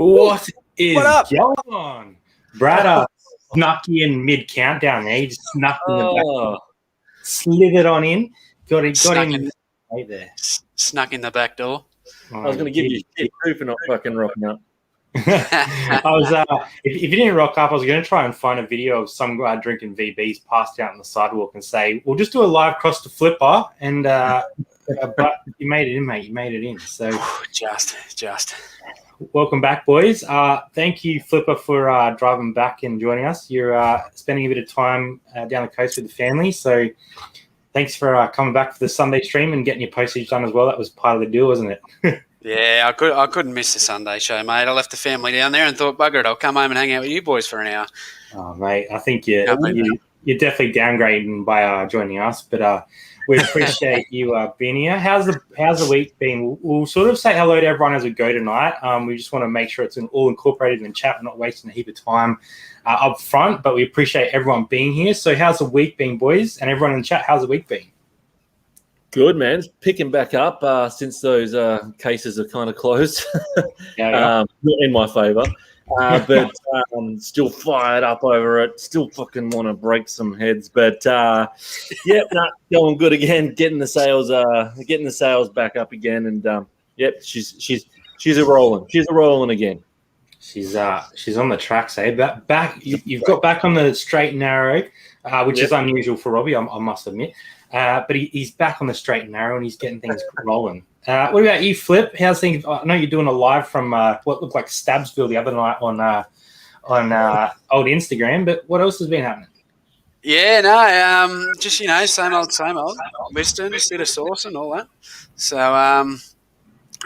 What is What up? going on? Brad snuck in mid-countdown there. He just snuck in the back. Slithered on in. Got him right there. Snuck in the back door. I was going to give you shit too for not fucking rocking up. I was if you didn't rock up, I was going to try and find a video of some guy drinking VBs passed out on the sidewalk and say, we'll just do a live cross to Flipper, and but you made it in, mate. You made it in. So just welcome back, boys. Thank you, Flipper, for driving back and joining us. You're spending a bit of time down the coast with the family, so thanks for coming back for the Sunday stream and getting your postage done as well. That was part of the deal, wasn't it? Yeah, I couldn't miss the Sunday show, mate. I left the family down there and thought, bugger it, I'll come home and hang out with you boys for an hour. Oh, mate, I think you're definitely downgrading by joining us, but we appreciate you being here. How's the week been? We'll sort of say hello to everyone as we go tonight. We just want to make sure it's all incorporated in the chat. We're not wasting a heap of time up front, but we appreciate everyone being here. So how's the week been, boys? And everyone in the chat, how's the week been? Good, man. It's picking back up since those cases are kind of closed. Not in my favour. But still fired up over it. Still fucking want to break some heads. But going good again. Getting the sales back up again. And she's a rolling. She's a rolling again. She's on the tracks, eh? You've got back on the straight and narrow, which is unusual for Robbie, I must admit. But he's back on the straight and narrow, and he's getting things rolling. What about you, Flip? How's things? I know you're doing a live from what looked like Stabsville the other night on old Instagram. But what else has been happening? Yeah, no, just same old. Liston, bit of sauce and all that. So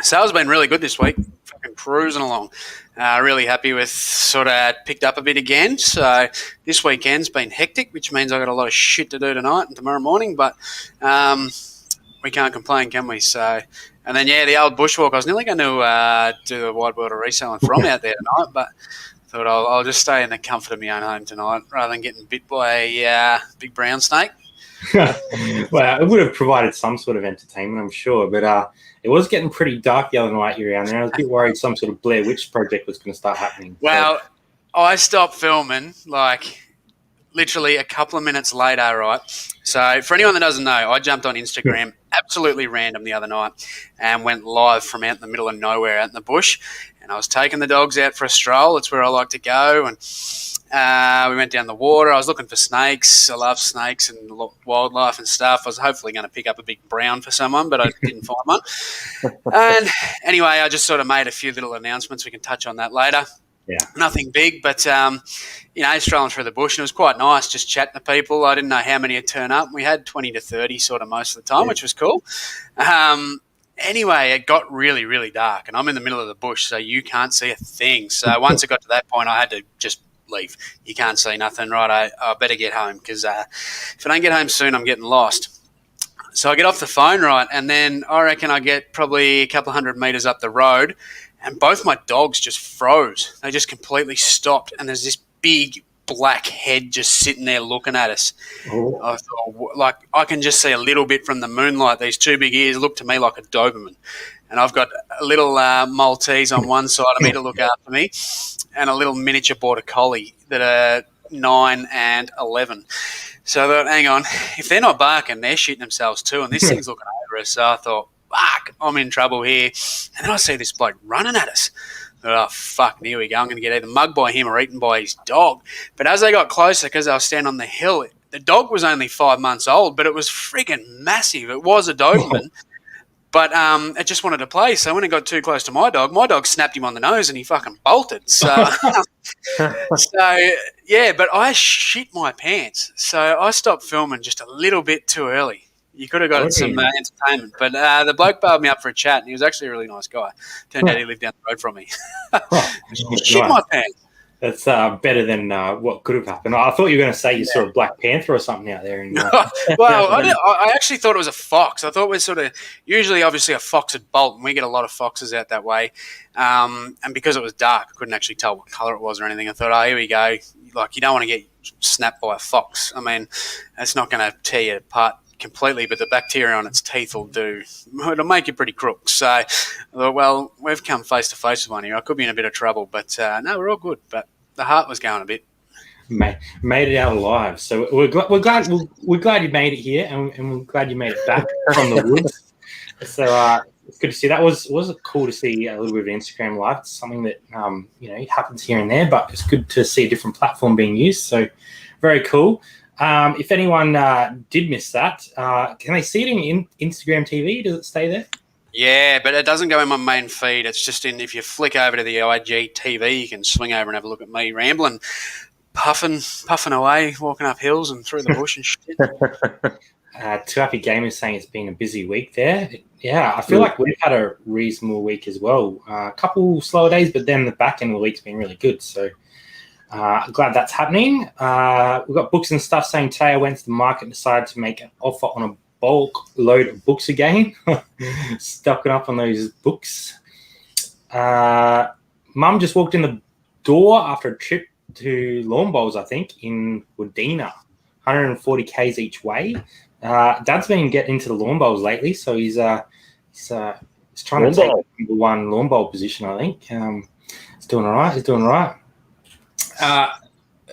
sales have been really good this week. Fucking cruising along. Really happy with sort of picked up a bit again. So this weekend's been hectic, which means I've got a lot of shit to do tonight and tomorrow morning. But we can't complain, can we? So, and then the old bushwalk. I was nearly going to do the Wide World of Reselling from out there tonight, but thought I'll just stay in the comfort of my own home tonight rather than getting bit by a big brown snake. Well, it would have provided some sort of entertainment, I'm sure, but it was getting pretty dark the other night you were around there. I was a bit worried some sort of Blair Witch project was going to start happening. Well, I stopped filming literally a couple of minutes later, right? So for anyone that doesn't know, I jumped on Instagram absolutely random the other night and went live from out in the middle of nowhere out in the bush, and I was taking the dogs out for a stroll. It's where I like to go, and we went down the water. I was looking for snakes. I love snakes and wildlife and stuff. I was hopefully going to pick up a big brown for someone, but I didn't find one. And anyway, I just sort of made a few little announcements. We can touch on that later. Yeah. Nothing big, but, strolling through the bush, and it was quite nice just chatting to people. I didn't know how many would turn up. We had 20 to 30 sort of most of the time, which was cool. Anyway, it got really, really dark, and I'm in the middle of the bush, so you can't see a thing. So once it got to that point, I had to just leave. You can't see nothing, right? I better get home because if I don't get home soon, I'm getting lost. So I get off the phone, right, and then I reckon I get probably a couple of 100 metres up the road, and both my dogs just froze. They just completely stopped, and there's this big black head just sitting there looking at us. Oh. I thought, I can just see a little bit from the moonlight. These two big ears look to me like a Doberman. And I've got a little Maltese on one side of me to look after me and a little miniature Border Collie that are 9 and 11. So I thought, hang on, if they're not barking, they're shitting themselves too, and this thing's looking over us. So I thought, fuck, I'm in trouble here. And then I see this bloke running at us. I thought, oh, fuck, here we go. I'm going to get either mugged by him or eaten by his dog. But as they got closer, because I was standing on the hill, the dog was only 5 months old, but it was friggin' massive. It was a Doberman. But it just wanted to play. So when it got too close to my dog snapped him on the nose and he fucking bolted. So, but I shit my pants. So I stopped filming just a little bit too early. You could have got some entertainment. But the bloke bailed me up for a chat, and he was actually a really nice guy. Turned out he lived down the road from me. Shit my pants. That's better than what could have happened. I thought you were going to say you saw a Black Panther or something out there. Well, I actually thought it was a fox. I thought we're sort of usually, obviously, a fox would bolt, and we get a lot of foxes out that way. And because it was dark, I couldn't actually tell what colour it was or anything. I thought, oh, here we go. You don't want to get snapped by a fox. I mean, it's not going to tear you apart completely, but the bacteria on its teeth it'll make you pretty crook. So I thought, well, we've come face to face with one here. I could be in a bit of trouble, but no, we're all good. But the heart was going a bit. Made it out alive. So we're glad you made it here, and we're glad you made it back from the woods. So it's good to see. That was cool to see a little bit of Instagram Live. It's something that happens here and there, but it's good to see a different platform being used. So very cool. If anyone did miss that, can they see it in Instagram TV? Does it stay there? Yeah, but it doesn't go in my main feed. It's just if you flick over to the IG TV, you can swing over and have a look at me rambling, puffing away, walking up hills and through the bush and shit. Two Happy Gamers saying it's been a busy week there. Yeah, I feel like we've had a reasonable week as well. A couple slower days, but then the back end of the week's been really good. So glad that's happening. We've got Books and Stuff saying today I went to the market and decided to make an offer on a bulk load of books again. Stocking up on those books. Mum just walked in the door after a trip to Lawn Bowls, I think, in Wadena. 140 Ks each way. Dad's been getting into the lawn bowls lately, so he's trying to take the number one lawn bowl position, I think. He's doing all right.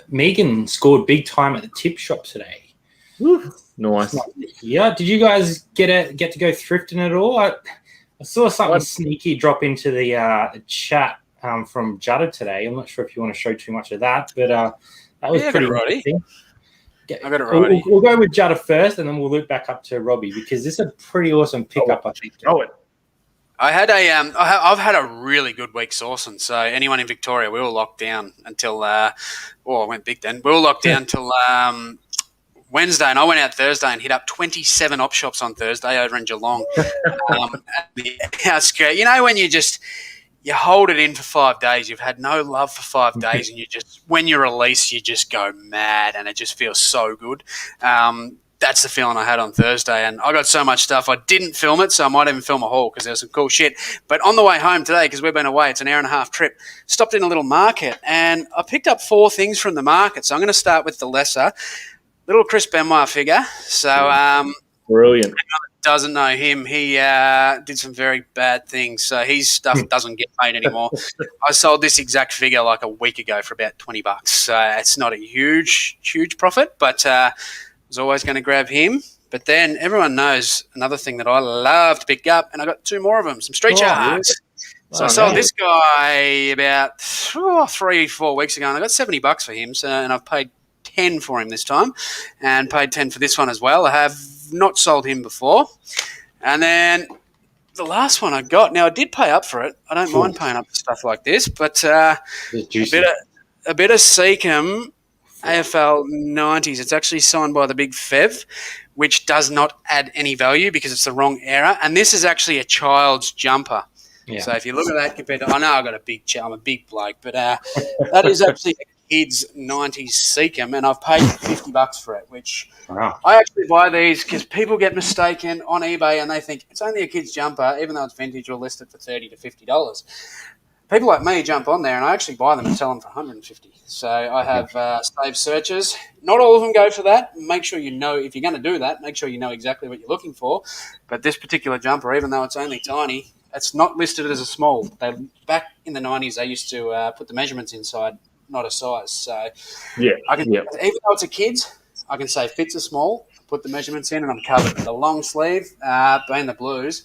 Megan scored big time at the tip shop today. Woo, nice. Yeah, did you guys get to go thrifting at all? I saw something sneaky drop into the chat from Judder today. I'm not sure if you want to show too much of that, but that was pretty interesting. I got it right. We'll go with Judder first, and then we'll loop back up to Robbie because this is a pretty awesome pickup. I think. I've had a really good week sourcing. So anyone in Victoria, we were locked down until I went big then. We were locked down till Wednesday, and I went out Thursday and hit up 27 op shops on Thursday over in Geelong. Outskirts. You know when you hold it in for 5 days. You've had no love for 5 days, and when you release, you just go mad, and it just feels so good. That's the feeling I had on Thursday, and I got so much stuff. I didn't film it, so I might even film a haul because there's some cool shit. But on the way home today, because we've been away, it's an hour and a half trip, stopped in a little market, and I picked up 4 things from the market. So I'm going to start with the lesser. Little Chris Benoit figure. So brilliant. Doesn't know him. He did some very bad things, so his stuff doesn't get made anymore. I sold this exact figure like a week ago for about $20, so it's not a huge profit, but I was always going to grab him. But then everyone knows another thing that I love to pick up, and I got 2 more of them, some street sharks. So I sold this guy about 3-4 weeks ago, and I got $70 for him, and I've paid 10 for him this time, and paid 10 for this one as well. I have not sold him before. And then the last one I got, now I did pay up for it. I don't mind paying up for stuff like this, but a bit of Seacom AFL 90s. It's actually signed by the big Fev, which does not add any value because it's the wrong era. And this is actually a child's jumper. Yeah. So if you look at that compared to, I know I'm a big bloke, but that is actually kids 90s Seacom, and I've paid $50 for it, which I actually buy these because people get mistaken on eBay and they think it's only a kid's jumper, even though it's vintage or listed for $30 to $50. People like me jump on there and I actually buy them and sell them for $150. So I have saved searches. Not all of them go for that. Make sure you know, if you're going to do that, make sure you know exactly what you're looking for. But this particular jumper, even though it's only tiny, it's not listed as a small. Back in the 90s, they used to put the measurements inside, not a size. So even though it's a kid's, I can say fits a small, put the measurements in, and I'm covered. The long sleeve, being the blues,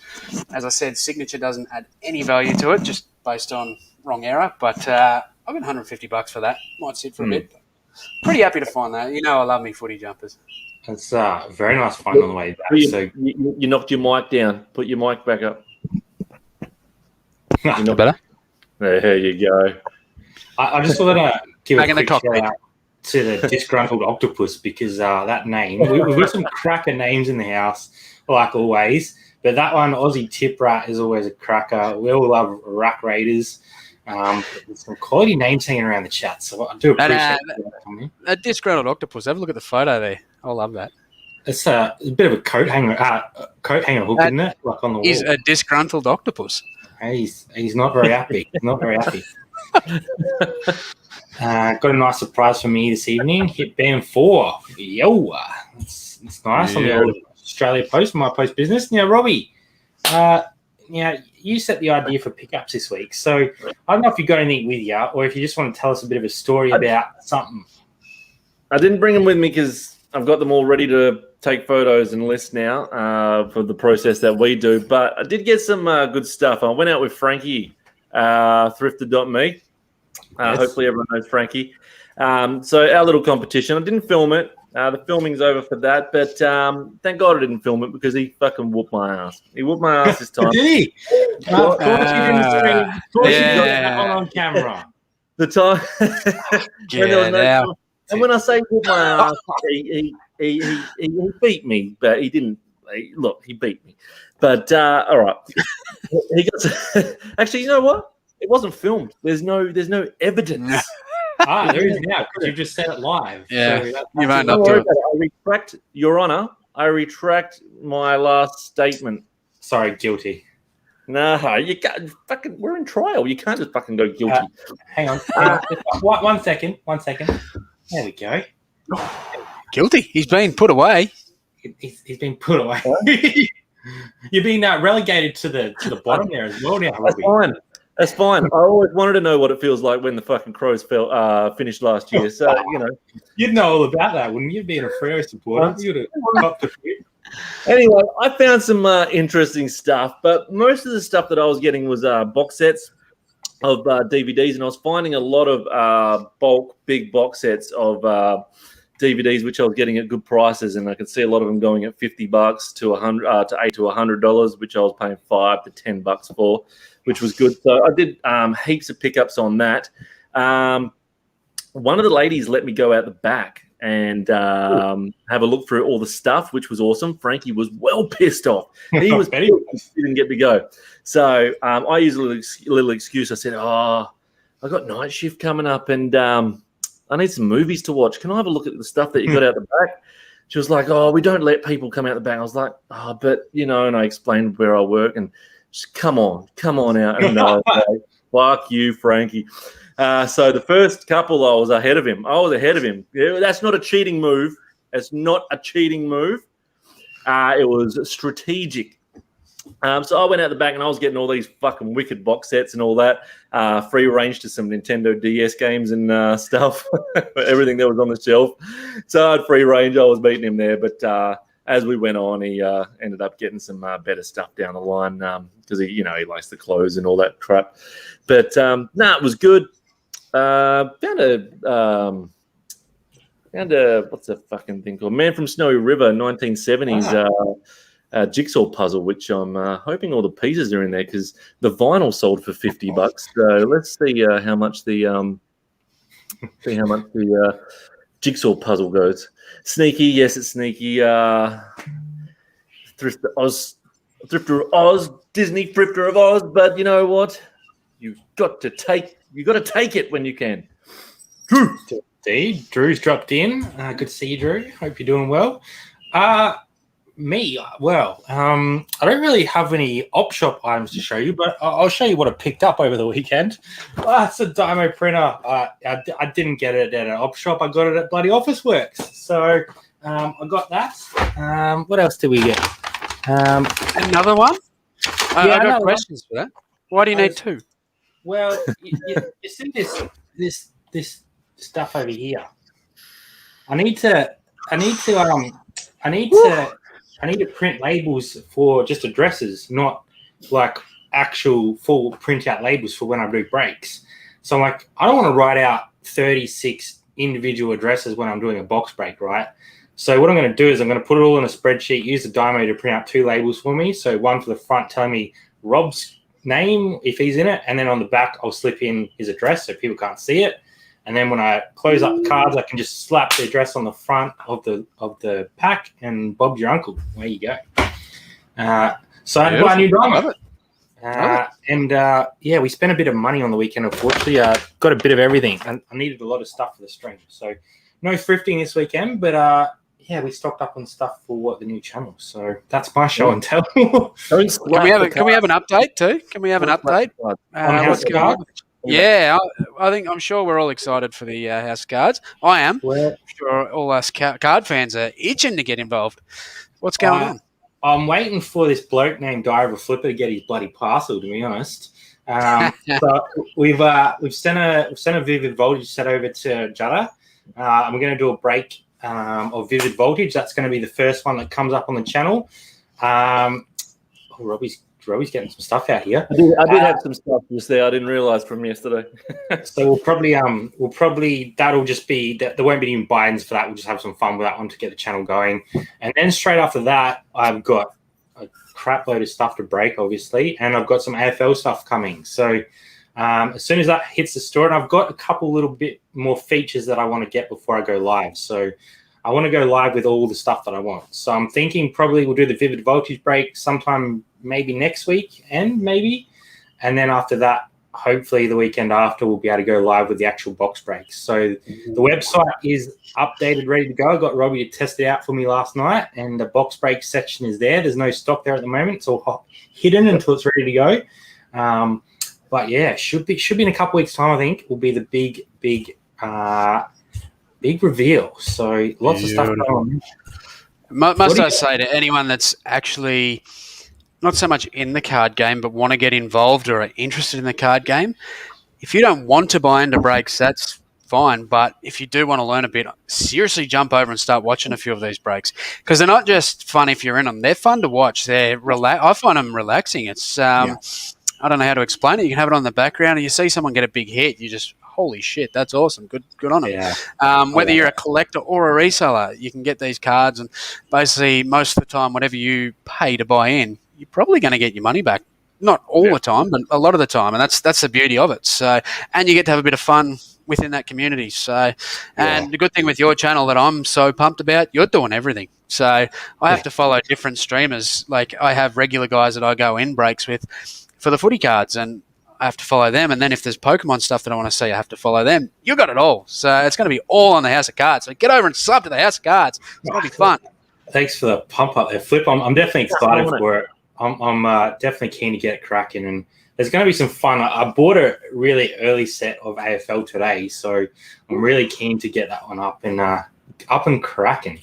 as I said, signature doesn't add any value to it, just based on wrong era. But I got $150 for that. Might sit for a bit. Pretty happy to find that. You know I love me footy jumpers. It's very nice find on the way back. You knocked your mic down. Put your mic back up. You know better? There you go. I just wanted to give a quick shout out to the Disgruntled Octopus because that name, we've got some cracker names in the house, like always, but that one, Aussie Tip Rat, is always a cracker. We all love Rack Raiders. There's some quality names hanging around the chat, so I do appreciate that Disgruntled Octopus. Have a look at the photo there. I love that. It's a bit of a coat hanger hook, isn't it? Like on the wall. He's a disgruntled octopus. He's not very happy. Got a nice surprise for me this evening. Hit band 4. Yo, it's nice on the old Australia Post, My Post Business. Now, Robbie, you set the idea for pickups this week. So I don't know if you got anything with you or if you just want to tell us a bit of a story about something. I didn't bring them with me because I've got them all ready to take photos and list now for the process that we do. But I did get some good stuff. I went out with Frankie, thrifter.me. Yes. Hopefully everyone knows Frankie. So our little competition, I didn't film it. The filming's over for that, but thank God I didn't film it because he fucking whooped my ass. He whooped my ass this time. Did he? Of course you didn't say. Of course you got that on camera. The time. And when I say whoop my ass, he beat me, but he didn't. He beat me. But all right. Actually, you know what? It wasn't filmed. There's no evidence. There is now because you just said it live. Yeah, so you might not do it. I retract, Your Honor. I retract my last statement. Sorry, guilty. No, you can't. Fucking, we're in trial. You can't just fucking go guilty. Hang on. One second. There we go. Guilty. He's been put away. He's been put away. You've been relegated to the bottom there as well now, Robbie. That's fine. I always wanted to know what it feels like when the fucking Crows finished last year. So, You'd know all about that, wouldn't you? Being a Freo supporter. You'd have popped a few. Anyway, I found some interesting stuff, but most of the stuff that I was getting was box sets of DVDs, and I was finding a lot of bulk, big box sets of DVDs, which I was getting at good prices, and I could see a lot of them going at $50 to $100 to $8 to $100, which I was paying $5 to $10 for, which was good. So I did heaps of pickups on that. One of the ladies let me go out the back and have a look through all the stuff, which was awesome. Frankie was well pissed off. He was pissed he didn't get to go. So I used a little excuse. I said, I got night shift coming up and I need some movies to watch. Can I have a look at the stuff that you got out the back? She was like, we don't let people come out the back. I was like, but, and I explained where I work and just come on out. And I was like, fuck you, Frankie. So the first couple, I was ahead of him. Yeah, that's not a cheating move. It's not a cheating move. It was strategic. So I went out the back and I was getting all these fucking wicked box sets and all that, free range to some Nintendo DS games and stuff, everything that was on the shelf. So I had free range. I was beating him there. But as we went on, he ended up getting some better stuff down the line because he likes the clothes and all that crap. But it was good. Found a what's the fucking thing called? Man from Snowy River, 1970s jigsaw puzzle, which I'm hoping all the pieces are in there because the vinyl sold for $50. So let's see how much the jigsaw puzzle goes. Sneaky, yes, it's sneaky. Thrifter of Oz, Disney Thrifter of Oz, but you know what? You got to take it when you can. Drew. Indeed. Drew's dropped in. Good to see you, Drew. Hope you're doing well. Me, well, I don't really have any op shop items to show you, but I'll show you what I picked up over the weekend. It's a Dymo printer. I didn't get it at an op shop. I got it at bloody Officeworks. So I got that. What else did we get? Another one? I got questions for that. Why do you need two? Well, you see this stuff over here. I need to print labels for just addresses, not like actual full print out labels for when I do breaks. So I'm like, I don't want to write out 36 individual addresses when I'm doing a box break, right? So what I'm going to do is I'm going to put it all in a spreadsheet, use the Dymo to print out two labels for me. So one for the front telling me Rob's name, if he's in it, and then on the back I'll slip in his address so people can't see it. And then when I close up the cards, I can just slap the address on the front of the pack, and Bob's your uncle. There you go. So I had to buy a new Dymo. We spent a bit of money on the weekend, unfortunately. Got a bit of everything. And I needed a lot of stuff for the stream. So no thrifting this weekend, but we stocked up on stuff for the new channel. So that's my show and tell. Can we have an update too? Can we have an update? Yeah, I'm sure we're all excited for the house of cards. I am. Well, I'm sure all us card fans are itching to get involved. What's going on? I'm waiting for this bloke named Diary of a Flipper to get his bloody parcel, to be honest. So we've sent a Vivid Voltage set over to Jutta. And we're going to do a break of Vivid Voltage. That's going to be the first one that comes up on the channel. Robbie's getting some stuff out here. I did have some stuff just there. I didn't realise from yesterday. So we'll probably that'll just be there won't be any buy-ins for that. We'll just have some fun with that one to get the channel going, and then straight after that, I've got a crap load of stuff to break, obviously, and I've got some AFL stuff coming. So as soon as that hits the store, and I've got a couple little bit more features that I want to get before I go live. So I want to go live with all the stuff that I want. So I'm thinking probably we'll do the Vivid Voltage break sometime maybe next week, and then after that, hopefully the weekend after, we'll be able to go live with the actual box breaks. So the website is updated, ready to go. I got Robbie to test it out for me last night, and the box break section is there. There's no stock there at the moment. It's all hidden until it's ready to go. But yeah, should be in a couple weeks' time. I think will be the big reveal. So lots of stuff going on. Must I say to anyone that's actually not so much in the card game, but want to get involved or are interested in the card game, if you don't want to buy into breaks, that's fine. But if you do want to learn a bit, seriously jump over and start watching a few of these breaks, because they're not just fun if you're in them. They're fun to watch. I find them relaxing. It's I don't know how to explain it. You can have it on the background and you see someone get a big hit. You just, holy shit, that's awesome. Good on them. Yeah. Whether you're a collector or a reseller, you can get these cards, and basically most of the time, whatever you pay to buy in, you're probably going to get your money back. Not all the time, but a lot of the time, and that's the beauty of it. So, and you get to have a bit of fun within that community. So, and the good thing with your channel that I'm so pumped about, you're doing everything. So I have to follow different streamers. Like I have regular guys that I go in breaks with for the footy cards, and I have to follow them. And then if there's Pokemon stuff that I want to see, I have to follow them. You got it all. So it's going to be all on the House of Cards. So get over and sub to the House of Cards. It's going to be fun. Thanks for the pump up there, Flip. I'm definitely excited for it. I'm definitely keen to get it cracking, and there's going to be some fun. I bought a really early set of AFL today, so I'm really keen to get that one up and cracking.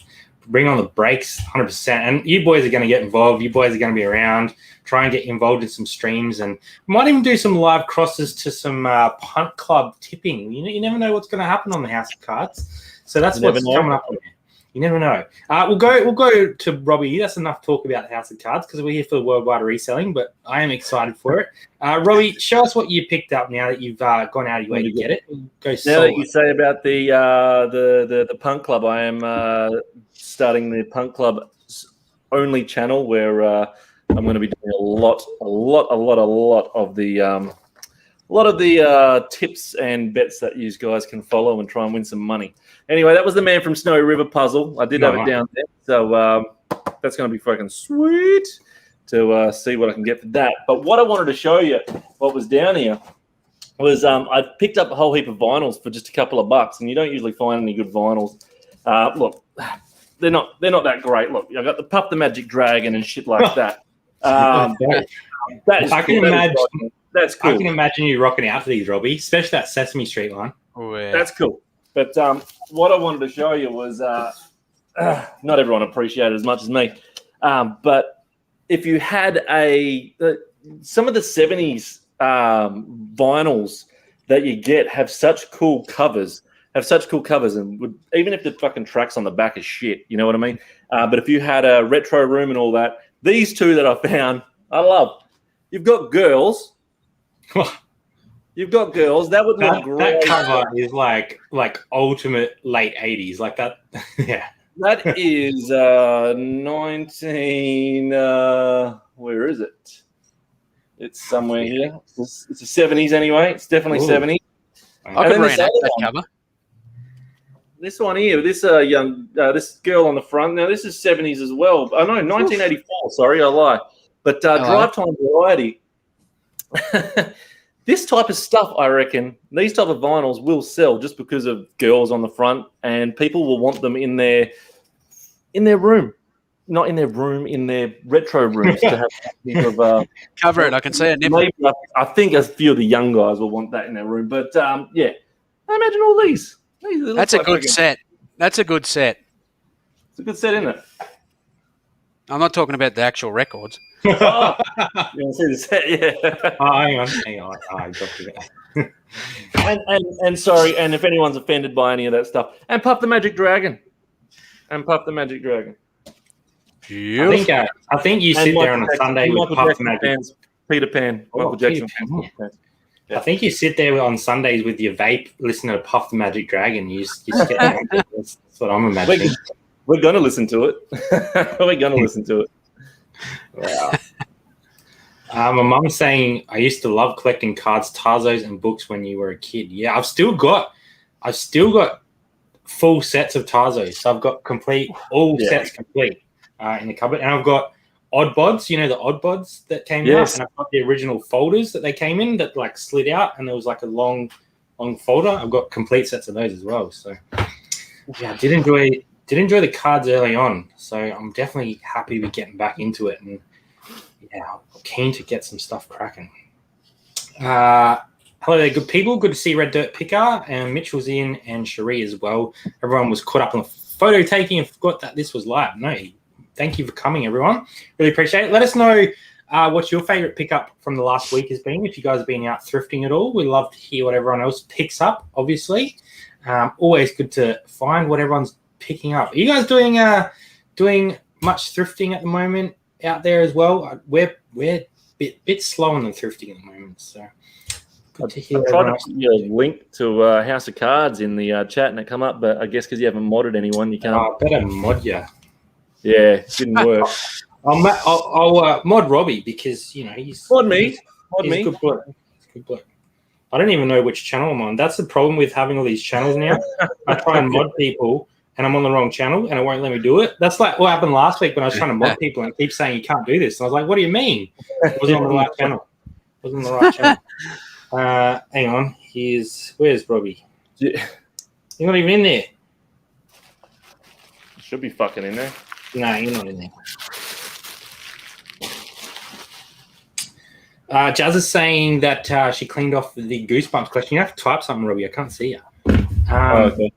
Bring on the breaks 100%. And you boys are going to get involved. You boys are going to be around. Try and get involved in some streams, and we might even do some live crosses to some punt club tipping. You never know what's going to happen on the House of Cards. So that's what's coming up with. You never know. We'll go to Robbie. That's enough talk about the House of Cards because we're here for the worldwide reselling, but I am excited for it. Robbie, show us what you picked up now that you've gone out of your way to get it. Go now that you say about the Punk Club, I am starting the Punk Club only channel where I'm going to be doing a lot of the tips and bets that you guys can follow and try and win some money. Anyway, that was the Man from Snowy River puzzle. I did have it down there, so that's going to be fucking sweet to see what I can get for that. But what I wanted to show you, what was down here, was I picked up a whole heap of vinyls for just a couple of bucks, and you don't usually find any good vinyls. Look, they're not that great. Look, I got the Puff the Magic Dragon and shit like that. That is I can imagine. That's cool. I can imagine you rocking out for these, Robbie, especially that Sesame Street one. Oh, yeah. That's cool. But what I wanted to show you was not everyone appreciated it as much as me. But if you had some of the 70s vinyls that you get have such cool covers, and even if the fucking tracks on the back is shit, you know what I mean? But if you had a retro room and all that, these two that I found, I love. You've got girls. You've got girls. That would look great. That cover is like ultimate late 80s. Like that. Yeah. That is 19. Where is it? It's somewhere here. It's the 70s anyway. It's definitely 70s. I can reenact that cover. This one here, this this girl on the front. Now this is 70s as well. I know 1984. Sorry, I lie. But Drive Time Variety. This type of stuff, I reckon, these type of vinyls will sell just because of girls on the front, and people will want them in their room. not in their room, in their retro rooms to have of cover it. I can see a nipple. Maybe, I think a few of the young guys will want that in their room. But yeah, imagine all these. That's a good set. That's a good set. It's a good set, isn't it? I'm not talking about the actual records. You want to see the set? Yeah. Hang on. I dropped it. and sorry, and if anyone's offended by any of that stuff, and Puff the Magic Dragon. I think you sit there on a Sunday with Puff the Magic. Peter Pan. Michael Jackson. I think you sit there on Sundays with your vape, listening to Puff the Magic Dragon. You just get that's what I'm imagining. We're going to listen to it. Wow. My mum's saying I used to love collecting cards, Tarzos, and books when you were a kid. Yeah, I've still got full sets of Tarzos. So I've got sets complete in the cupboard, and I've got Oddbods. You know the Oddbods that came out, and I've got the original folders that they came in that like slid out, and there was like a long folder. I've got complete sets of those as well. So yeah, I did enjoy the cards early on. So I'm definitely happy with getting back into it, and yeah, I'm keen to get some stuff cracking. Hello there, good people. Good to see Red Dirt Picker and Mitchell's in, and Cherie as well. Everyone was caught up on the photo taking and forgot that this was live. No, thank you for coming, everyone. Really appreciate it. Let us know what your favourite pickup from the last week has been. If you guys have been out thrifting at all, we love to hear what everyone else picks up, obviously. Always good to find what everyone's picking up. Are you guys doing much thrifting at the moment out there as well? We're a bit slow on the thrifting at the moment, so good to hear. I tried to put a link to House of Cards in the chat and it come up, but I guess because you haven't modded anyone, you can't. I better mod you. Yeah, it didn't work. I'll mod Robbie because he's mod me. He's a good bloke. I don't even know which channel I'm on. That's the problem with having all these channels now. I try and mod people, and I'm on the wrong channel, and it won't let me do it. That's like what happened last week when I was trying to mod people, and it keeps saying you can't do this. And I was like, "What do you mean? I wasn't on the right channel. Hang on. Where's Robbie? Yeah. You're not even in there. Should be fucking in there. No, you're not in there. Jazz is saying that she cleaned off the Goosebumps collection. You have to type something, Robbie. I can't see you. Okay.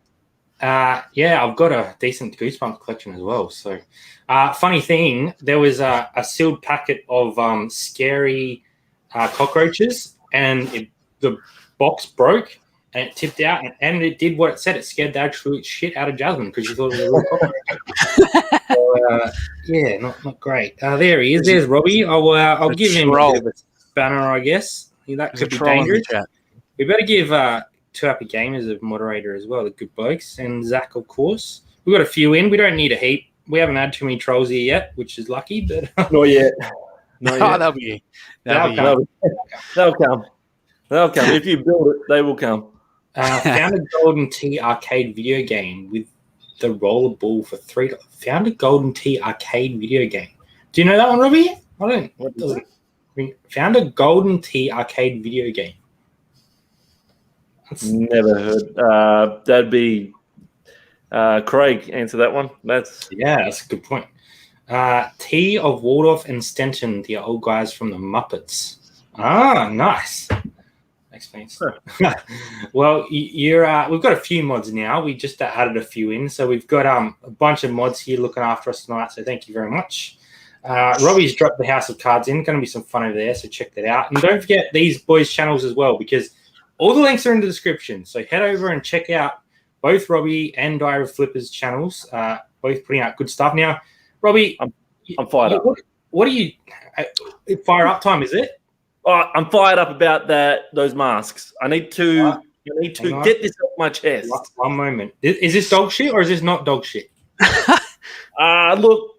Yeah, I've got a decent Goosebumps collection as well. So, funny thing, there was a sealed packet of scary cockroaches, and the box broke, and it tipped out, and it did what it said. It scared the absolute shit out of Jasmine because she thought it was a real cockroach. So, yeah, not great. There he is. There's Robbie. I'll give him a bit of a spanner, I guess. That could be dangerous. We better give Two Happy Gamers a moderator as well, the good blokes, and Zach, of course. We've got a few in. We don't need a heap. We haven't had too many trolls here yet, which is lucky, but not yet. That'll come. They'll come. If you build it, they will come. Found a Golden Tee arcade video game with the rollerball for $3. Found a Golden Tee arcade video game. Do you know that one, Robbie? I don't. What does it? Found a Golden Tee arcade video game. Never heard. That'd be Craig. Answer that one. That's a good point. T of Waldorf and Stenton, the old guys from the Muppets. Ah, nice. Thanks. Well, we've got a few mods now. We just added a few in, so we've got a bunch of mods here looking after us tonight. So thank you very much. Robbie's dropped the House of Cards in. Going to be some fun over there, so check that out. And don't forget these boys' channels as well, because all the links are in the description. So head over and check out both Robbie and Diary of Flippers channels. Both putting out good stuff. Now, Robbie, I'm fired up. What are you? Fire up time, is it? Oh, I'm fired up about those masks. I need to get this off my chest. One moment. Is this dog shit or is this not dog shit? Look,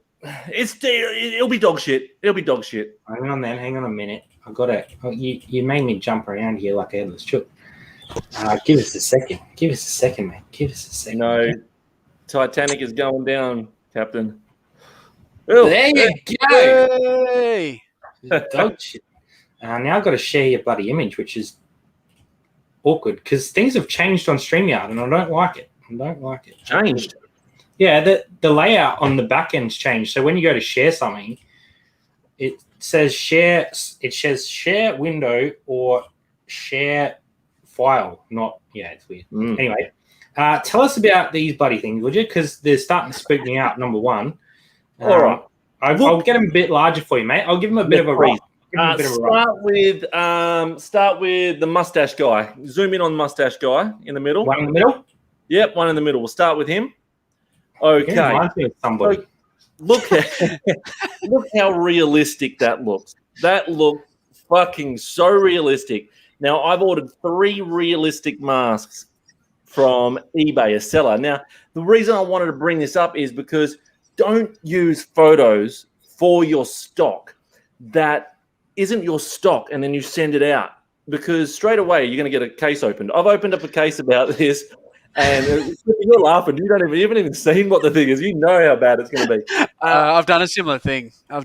it'll be dog shit. It'll be dog shit. Hang on a minute. I got it. You made me jump around here like a headless chook. Give us a second. Mate. Give us a second. No, Titanic is going down, Captain. Oh, there you go. Hey. Dog shit. Now I've got to share your bloody image, which is awkward because things have changed on StreamYard and I don't like it. Changed? Yeah, the layout on the back end's changed. So when you go to share something, it says share. It says share window or share file. It's weird. Anyway, tell us about these bloody things, would you? Because they're starting to spook me out. Number one. All right. I'll get them a bit larger for you, mate. I'll give them a bit of a rock. Start with the mustache guy. Zoom in on mustache guy in the middle. One in the middle? Yep, one in the middle. We'll start with him. Okay. Reminds me of somebody. So, look how realistic that looks. That looks fucking so realistic. Now, I've ordered 3 realistic masks from eBay, a seller. Now, the reason I wanted to bring this up is because don't use photos for your stock that isn't your stock and then you send it out, because straight away you're going to get a case opened. I've opened up a case about this and you're laughing. You haven't even seen what the thing is. You know how bad it's going to be. I've done a similar thing. I've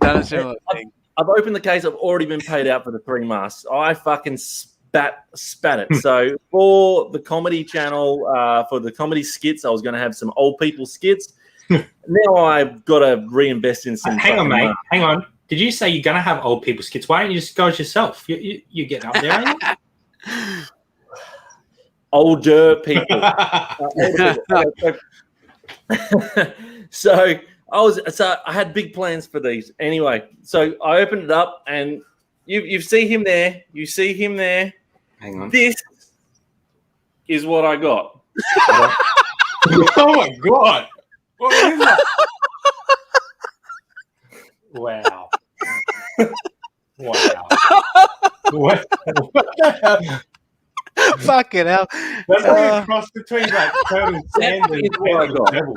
opened the case. I've already been paid out for the 3 masks. I fucking spat it. So for the comedy channel, for the comedy skits, I was going to have some old people skits. Now I've got to reinvest in some. Hang on, mate. Hang on. Did you say you're going to have old people skits? Why don't you just go as yourself? You get up there, ain't you? Older people. So I had big plans for these. Anyway, so I opened it up and you see him there. You see him there. Hang on. This is what I got. Oh my God. What is that? Wow. Wow. What the hell? Fucking hell. That's like a cross between like total sand and pebble.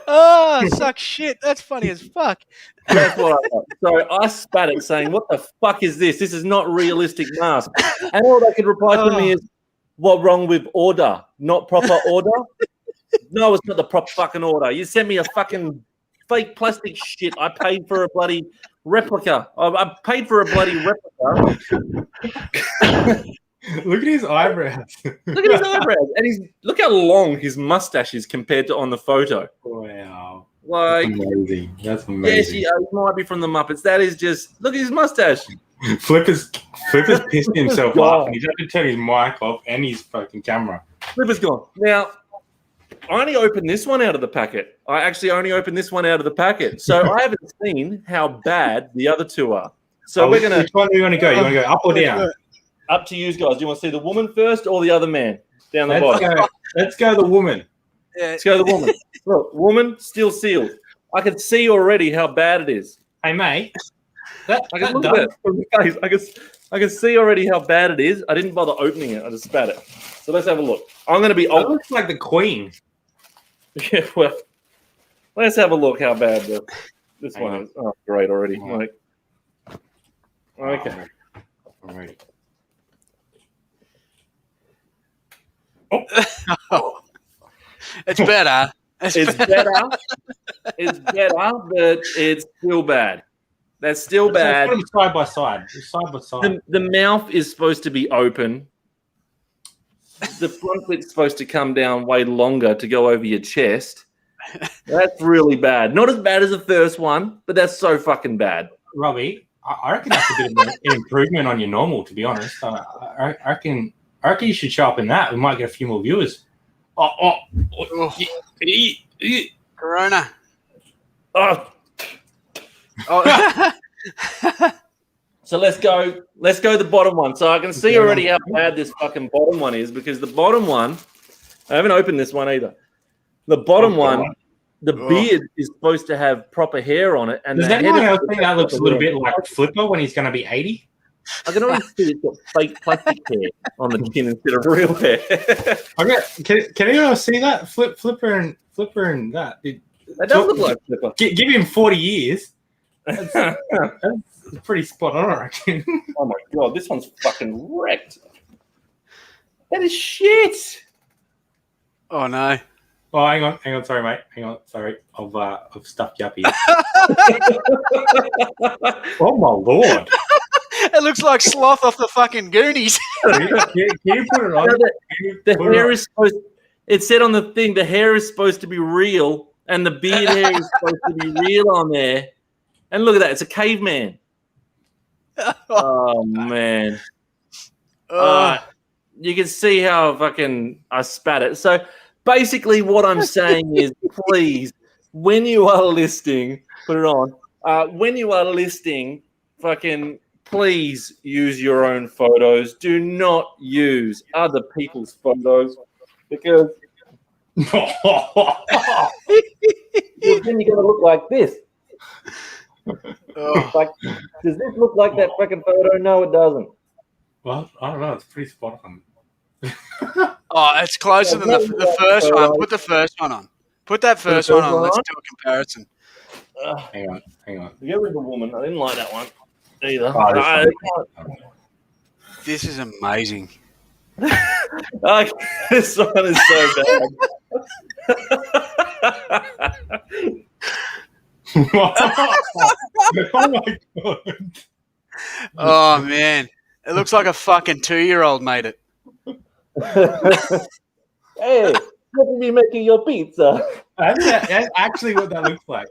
Oh, suck shit. That's funny as fuck. That's what I got. So I spat it saying, what the fuck is this? This is not realistic mask. And all they could reply to me is, what wrong with order? Not proper order? No, it's not the proper fucking order. You sent me a fucking fake plastic shit. I paid for a bloody replica. I paid for a bloody replica. Look at his eyebrows. Look at his eyebrows. And look how long his mustache is compared to on the photo. Wow. Like, That's amazing. Yes, he might be from the Muppets. That is just, look at his mustache. Flipper's pissed himself off and he's had to turn his mic off and his fucking camera. Flipper's gone. Now, I only opened this one out of the packet. I actually only opened this one out of the packet. So I haven't seen how bad the other 2 are. So we're going to... Which one do you want to go? You want to go up or down? Up to you guys. Do you want to see the woman first or the other man down the bottom? Let's go the woman. Yeah. Let's go the woman. Look, woman, still sealed. I can see already how bad it is. Hey, mate. I can look at it from the face. I can see already how bad it is. I didn't bother opening it. I just spat it. So let's have a look. I'm going to be... It looks like the Queen. Yeah, well, let's have a look how bad this one is. Oh, great already. Like, okay. I'm ready. Oh. It's better. It's better. It's better, but it's still bad. That's still bad. Put them side by side. Side by side. The mouth is supposed to be open. The front bit's supposed to come down way longer to go over your chest. That's really bad. Not as bad as the first one, but that's so fucking bad. Robbie, I reckon that's a bit of an improvement on your normal, to be honest. I reckon you should show up in that. We might get a few more viewers. Corona. Oh. So let's go the bottom one. So I can see already how bad this fucking bottom one is, because the bottom one, I haven't opened this one either. The bottom one, the beard is supposed to have proper hair on it. And does anyone else think that looks a little bit like Flipper when he's going to be 80? I can already see it's got fake plastic hair on the chin instead of real hair. Can anyone else see that? Flipper and that. That does look like Flipper. Give him 40 years. That's pretty spot on, I reckon. Oh my God, this one's fucking wrecked. That is shit. Oh no. Oh, hang on. Sorry, mate. Hang on. Sorry. I've stuffed you up here. Oh my Lord. It looks like Sloth off the fucking Goonies. Can you put it on? The hair is supposed. It said on the thing the hair is supposed to be real and the beard hair is supposed to be real on there. And look at that. It's a caveman. Oh, man. You can see how fucking I spat it. So basically what I'm saying is, please, when you are listing, put it on. When you are listing, fucking please use your own photos. Do not use other people's photos because then you're going to look like this. Like, does this look like that fucking photo? No, it doesn't. Well, I don't know. It's pretty spot on. It's closer than the first one. Put the first one on. Put that first one on. Let's do a comparison. Hang on. Get rid of the woman. I didn't like that one either. This is amazing. This one is so bad. Oh my god! Oh man, it looks like a fucking 2-year-old made it. Hey, what are you making your pizza? That's actually what that looks like.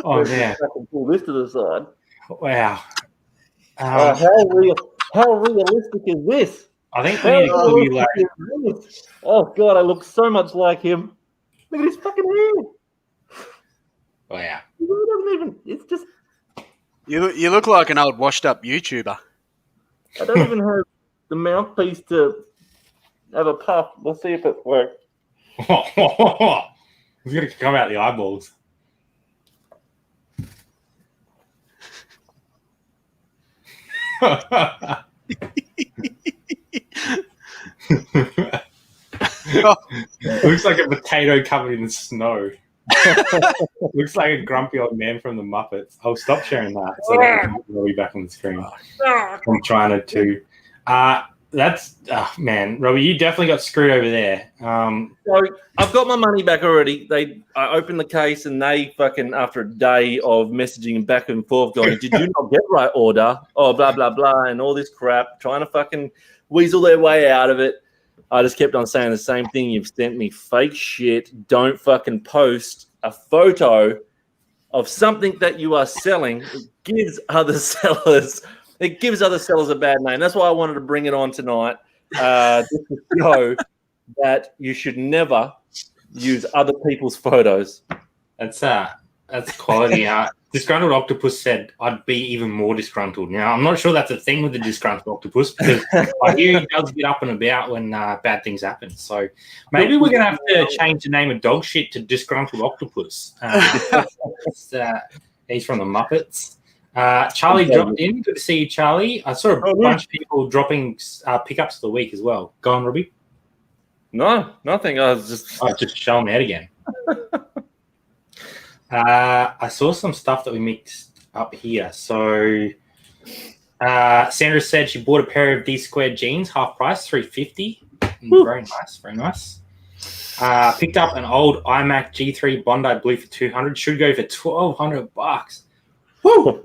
Oh man! I can pull this to the side. Wow. How realistic is this? I think we need to call you like. Oh god, I look so much like him. Look at his fucking hair. Wow. It doesn't even. It's just. You look like an old washed-up YouTuber. I don't even have the mouthpiece to have a puff. We'll see if it works. It's going to come out the eyeballs. Looks like a potato covered in snow. Looks like a grumpy old man from the Muppets. I'll stop sharing that so that we'll be back on the screen. I'm trying to. Man, Robbie, you definitely got screwed over there. So I've got my money back already. I opened the case and they fucking, after a day of messaging back and forth going, did you not get right order? Oh, blah, blah, blah, and all this crap, trying to fucking weasel their way out of it. I just kept on saying the same thing. You've sent me fake shit. Don't fucking post a photo of something that you are selling. It gives other sellers a bad name. That's why I wanted to bring it on tonight, just to show that you should never use other people's photos. That's quality. Disgruntled Octopus said I'd be even more disgruntled. Now, I'm not sure that's a thing with the Disgruntled Octopus because I hear he does get up and about when bad things happen. So maybe we're going to have to change the name of dog shit to Disgruntled Octopus. He's from the Muppets. Charlie dropped in. Good to see you, Charlie. I saw a bunch of people dropping pickups of the week as well. Go on, Robbie. No, nothing. I was just showing that again. I saw some stuff that we mixed up here. So Sandra said she bought a pair of D Squared jeans, half price, $350. Very nice. Picked up an old iMac G3 Bondi Blue for $200. Should go for $1,200. Woo!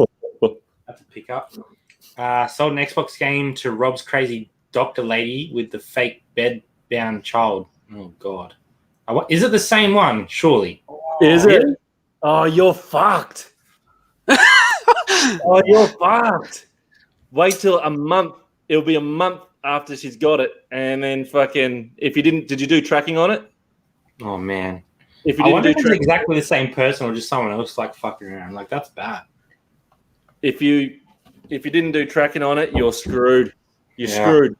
That's a pickup. Sold an Xbox game to Rob's crazy doctor lady with the fake bed-bound child. Oh God! Is it the same one? Surely. Is it? Oh, you're fucked. You're fucked. Wait till a month. It'll be a month after she's got it, and then fucking. If you didn't, did you do tracking on it? Oh man. If you didn't do tracking, exactly the same person or just someone else like fucking around. Like that's bad. If you didn't do tracking on it, you're screwed. You're screwed.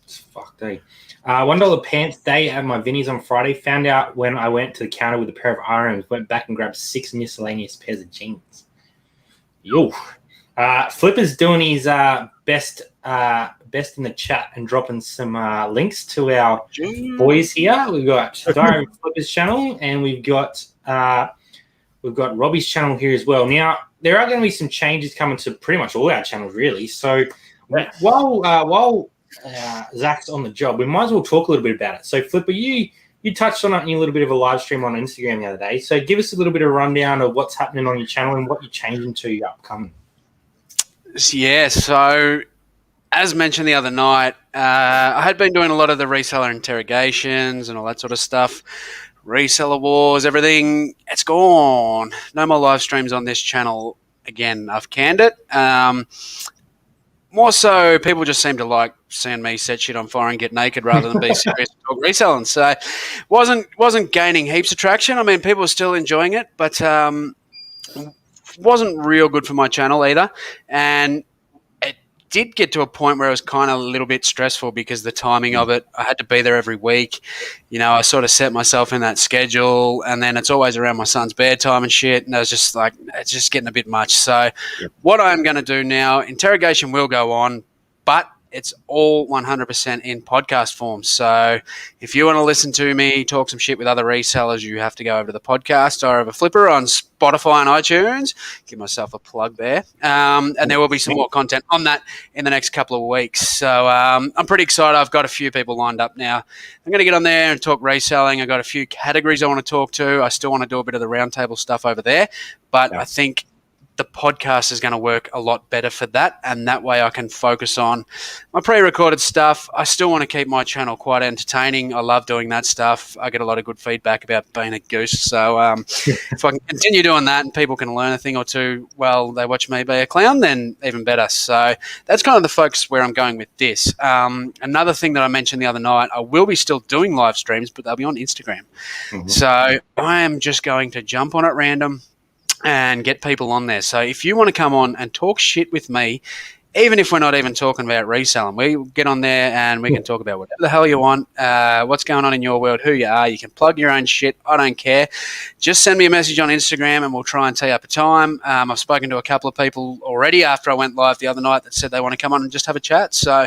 It's fucked, eh? $1 pants day at my Vinnie's on Friday. Found out when I went to the counter with a pair of RMs. Went back and grabbed 6 miscellaneous pairs of jeans. Yo. Flipper's doing his best in the chat and dropping some links to our boys here. We've got Flipper's channel and we've got Robbie's channel here as well. Now, there are going to be some changes coming to pretty much all our channels, really. So while Zach's on the job, we might as well talk a little bit about it. So, Flipper, you touched on it in a little bit of a live stream on Instagram the other day. So give us a little bit of a rundown of what's happening on your channel and what you're changing to upcoming. Yeah, so as mentioned the other night, I had been doing a lot of the reseller interrogations and all that sort of stuff. Reseller wars, everything, it's gone. No more live streams on this channel. Again, I've canned it. More so, people just seem to like seeing me set shit on fire and get naked rather than be serious and talk reselling. So wasn't gaining heaps of traction. I mean, people were still enjoying it, but wasn't real good for my channel either. And it did get to a point where it was kind of a little bit stressful because the timing of it, I had to be there every week. You know, I sort of set myself in that schedule, and then it's always around my son's bedtime and shit. And I was just like, it's just getting a bit much. So what I'm going to do now, interrogation will go on, but it's all 100% in podcast form. So if you want to listen to me talk some shit with other resellers, you have to go over to the podcast or over Flipper on Spotify and iTunes. Give myself a plug there. And there will be some more content on that in the next couple of weeks. So I'm pretty excited. I've got a few people lined up now. I'm going to get on there and talk reselling. I've got a few categories I want to talk to. I still want to do a bit of the roundtable stuff over there. But I think the podcast is going to work a lot better for that, and that way I can focus on my pre-recorded stuff. I still want to keep my channel quite entertaining. I love doing that stuff. I get a lot of good feedback about being a goose. So if I can continue doing that and people can learn a thing or two while they watch me be a clown, then even better. So that's kind of the focus where I'm going with this. Another thing that I mentioned the other night, I will be still doing live streams, but they'll be on Instagram. So I am just going to jump on at random and get people on there. So if you want to come on and talk shit with me, even if we're not even talking about reselling, we get on there and we can talk about whatever the hell you want, what's going on in your world, who you are. You can plug your own shit. I don't care. Just send me a message on Instagram and we'll try and tee up a time. I've spoken to a couple of people already after I went live the other night that said they want to come on and just have a chat. So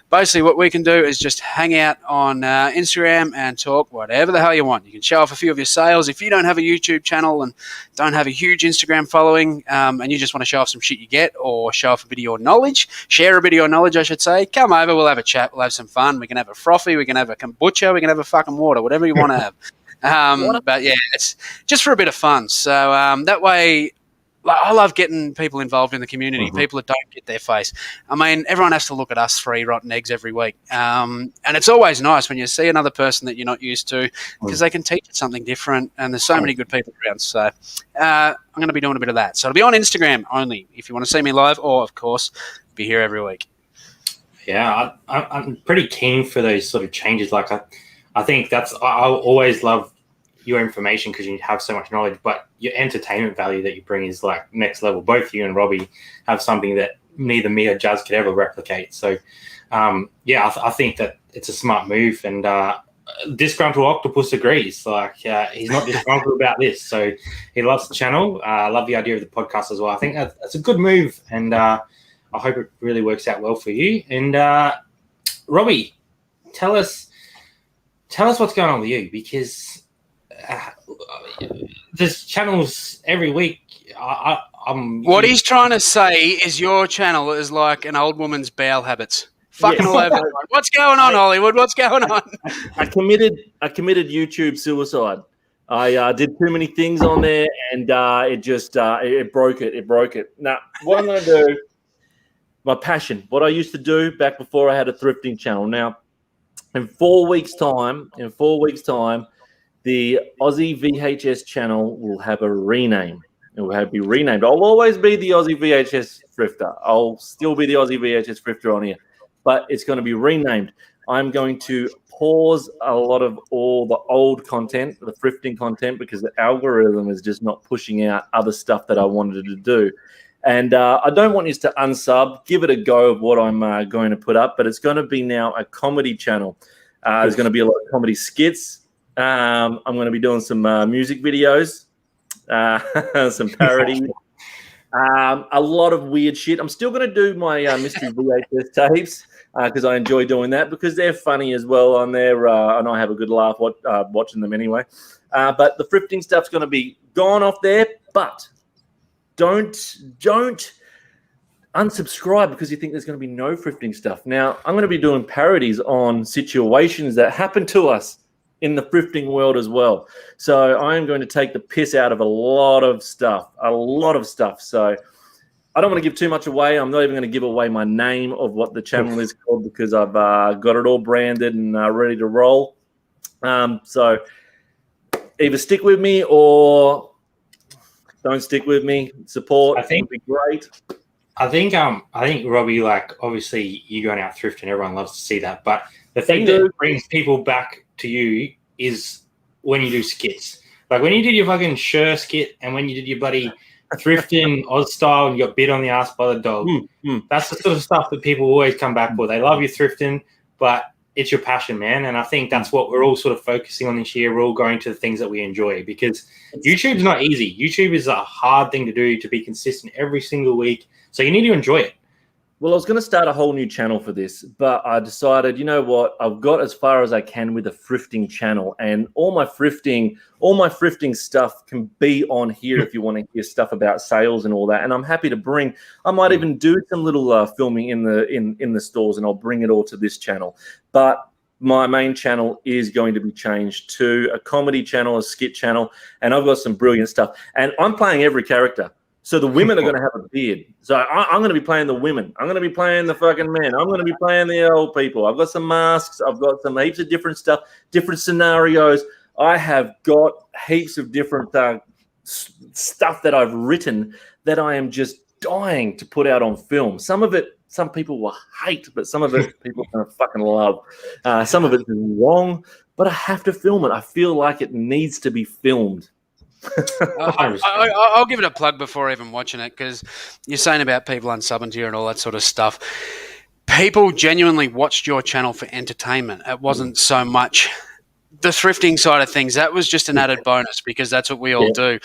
basically what we can do is just hang out on Instagram and talk whatever the hell you want. You can show off a few of your sales. If you don't have a YouTube channel and don't have a huge Instagram following and you just want to show off some shit you get or show off a bit of your knowledge, share a bit of your knowledge, I should say, come over, we'll have a chat, we'll have some fun. We can have a frothy, we can have a kombucha, we can have a fucking water, whatever you want to have. But yeah, it's just for a bit of fun. So that way, I love getting people involved in the community, people that don't get their face. I mean, everyone has to look at us three rotten eggs every week. And it's always nice when you see another person that you're not used to because they can teach you something different. And there's so many good people around. So I'm going to be doing a bit of that. So it'll be on Instagram only if you want to see me live or, of course, be here every week. Yeah, I'm pretty keen for those sort of changes. Like I think I always love your information because you have so much knowledge, but your entertainment value that you bring is like next level. Both you and Robbie have something that neither me or Jazz could ever replicate. So I think that it's a smart move, and Disgruntled Octopus agrees. Like he's not disgruntled about this, so he loves the channel. I love the idea of the podcast as well. I think that's a good move, and I hope it really works out well for you. And Robbie, tell us what's going on with you, because there's channels every week. What he's trying to say is your channel is like an old woman's bowel habits. Fucking all over. What's going on, Hollywood? What's going on? I committed YouTube suicide. I did too many things on there, and it broke it. It broke it. Now, what I'm going to do, my passion, what I used to do back before I had a thrifting channel. Now, in 4 weeks' time, the Aussie VHS channel will have a rename. It will be renamed. I'll always be the Aussie VHS Thrifter. I'll still be the Aussie VHS Thrifter on here, but it's going to be renamed. I'm going to pause a lot of all the old content, the thrifting content, because the algorithm is just not pushing out other stuff that I wanted to do. And I don't want you to unsub. Give it a go of what I'm going to put up, but it's going to be now a comedy channel. There's going to be a lot of comedy skits. I'm going to be doing some music videos, some parody, a lot of weird shit. I'm still going to do my mystery VHS tapes because I enjoy doing that because they're funny as well on there, and I have a good laugh watching them anyway. But the thrifting stuff's going to be gone off there, but don't unsubscribe because you think there's going to be no thrifting stuff. Now, I'm going to be doing parodies on situations that happen to us in the thrifting world as well. So I am going to take the piss out of a lot of stuff. So I don't want to give too much away. I'm not even going to give away my name of what the channel is called because I've got it all branded and ready to roll. So either stick with me or don't stick with me. Support would be great. I think Robbie, like obviously you going out thrifting, everyone loves to see that. But the thing that brings people back to you is when you do skits. Like when you did your fucking Sure skit and when you did your bloody thrifting Oz style and you got bit on the ass by the dog. That's the sort of stuff that people always come back for. They love your thrifting, but it's your passion, man. And I think that's what we're all sort of focusing on this year. We're all going to the things that we enjoy because YouTube's not easy. YouTube is a hard thing to do, to be consistent every single week. So you need to enjoy it. Well, I was going to start a whole new channel for this, but I decided, you know what? I've got as far as I can with a thrifting channel, and all my thrifting stuff can be on here if you want to hear stuff about sales and all that. And I'm happy to bring. I might even do some little filming in the stores, and I'll bring it all to this channel. But my main channel is going to be changed to a comedy channel, a skit channel, and I've got some brilliant stuff. And I'm playing every character. So the women are going to have a beard. So I'm going to be playing the women. I'm going to be playing the fucking men. I'm going to be playing the old people. I've got some masks. I've got some heaps of different stuff, different scenarios. I have got heaps of different stuff that I've written that I am just dying to put out on film. Some of it, some people will hate, but some of it people are going to fucking love. Some of it's wrong, but I have to film it. I feel like it needs to be filmed. I'll give it a plug before even watching it because you're saying about people unsubbing to you and all that sort of stuff. People genuinely watched your channel for entertainment. It wasn't so much the thrifting side of things. That was just an added bonus because that's what we all do.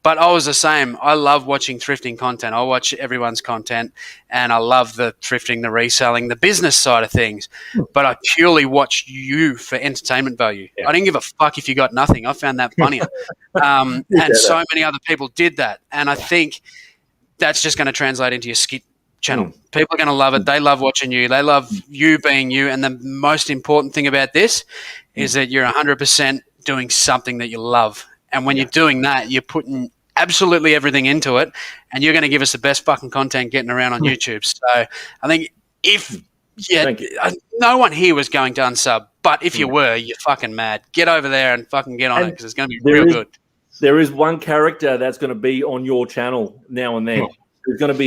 But I was the same. I love watching thrifting content. I watch everyone's content, and I love the thrifting, the reselling, the business side of things. But I purely watched you for entertainment value. I didn't give a fuck if you got nothing. I found that funnier. And so many other people did that. And I think that's just going to translate into your skit channel. People are going to love it. They love watching you. They love you being you. And the most important thing about this is that you're 100% doing something that you love. And when you're doing that, you're putting absolutely everything into it, and you're going to give us the best fucking content getting around on YouTube. So I think no one here was going to unsub, but if you were, you're fucking mad. Get over there and fucking get on it because it's going to be real good. There is one character that's going to be on your channel now and then. There's going to be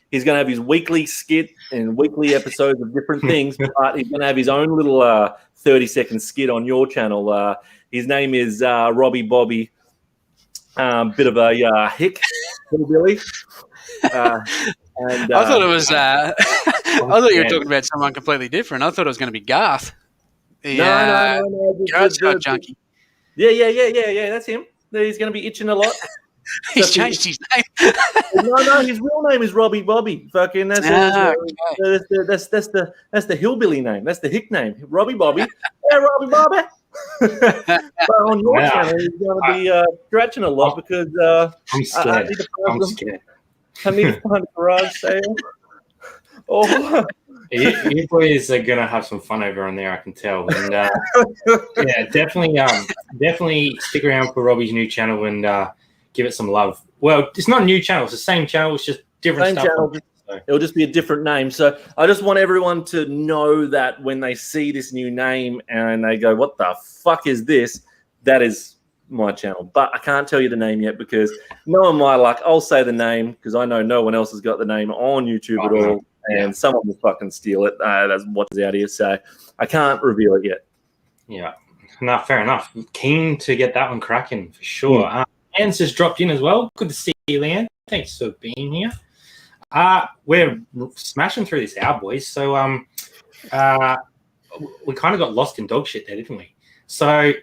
he's going to have his weekly skit and weekly episodes of different things, but he's going to have his own little 30-second skit on your channel. His name is Robbie Bobby. Bit of a hick, Billy. I thought it was. I thought you were talking about someone completely different. I thought it was going to be Garth. No. Garth Junkie. Yeah. That's him. He's going to be itching a lot. He's changed his name. No. His real name is Robbie Bobby. Fucking that's the hillbilly name. That's the hick name. Robbie Bobby. Yeah, Robbie Bobby. But on your channel, he's going to be scratching a lot because I'm scared. I need to find a garage sale. You boys are gonna have some fun over on there, I can tell. And definitely stick around for Robbie's new channel and give it some love. Well, it's not a new channel; it's the same channel. It's just different stuff. It'll just be a different name. So I just want everyone to know that when they see this new name and they go, "What the fuck is this?" That is my channel. But I can't tell you the name yet because knowing my luck, I'll say the name because I know no one else has got the name on YouTube at all. And someone will fucking steal it. That's what's out here. So I can't reveal it yet. Yeah. No, fair enough. Keen to get that one cracking for sure. Leanne's just dropped in as well. Good to see you, Leanne. Thanks for being here. We're smashing through this hour, boys. So we kind of got lost in dog shit there, didn't we? So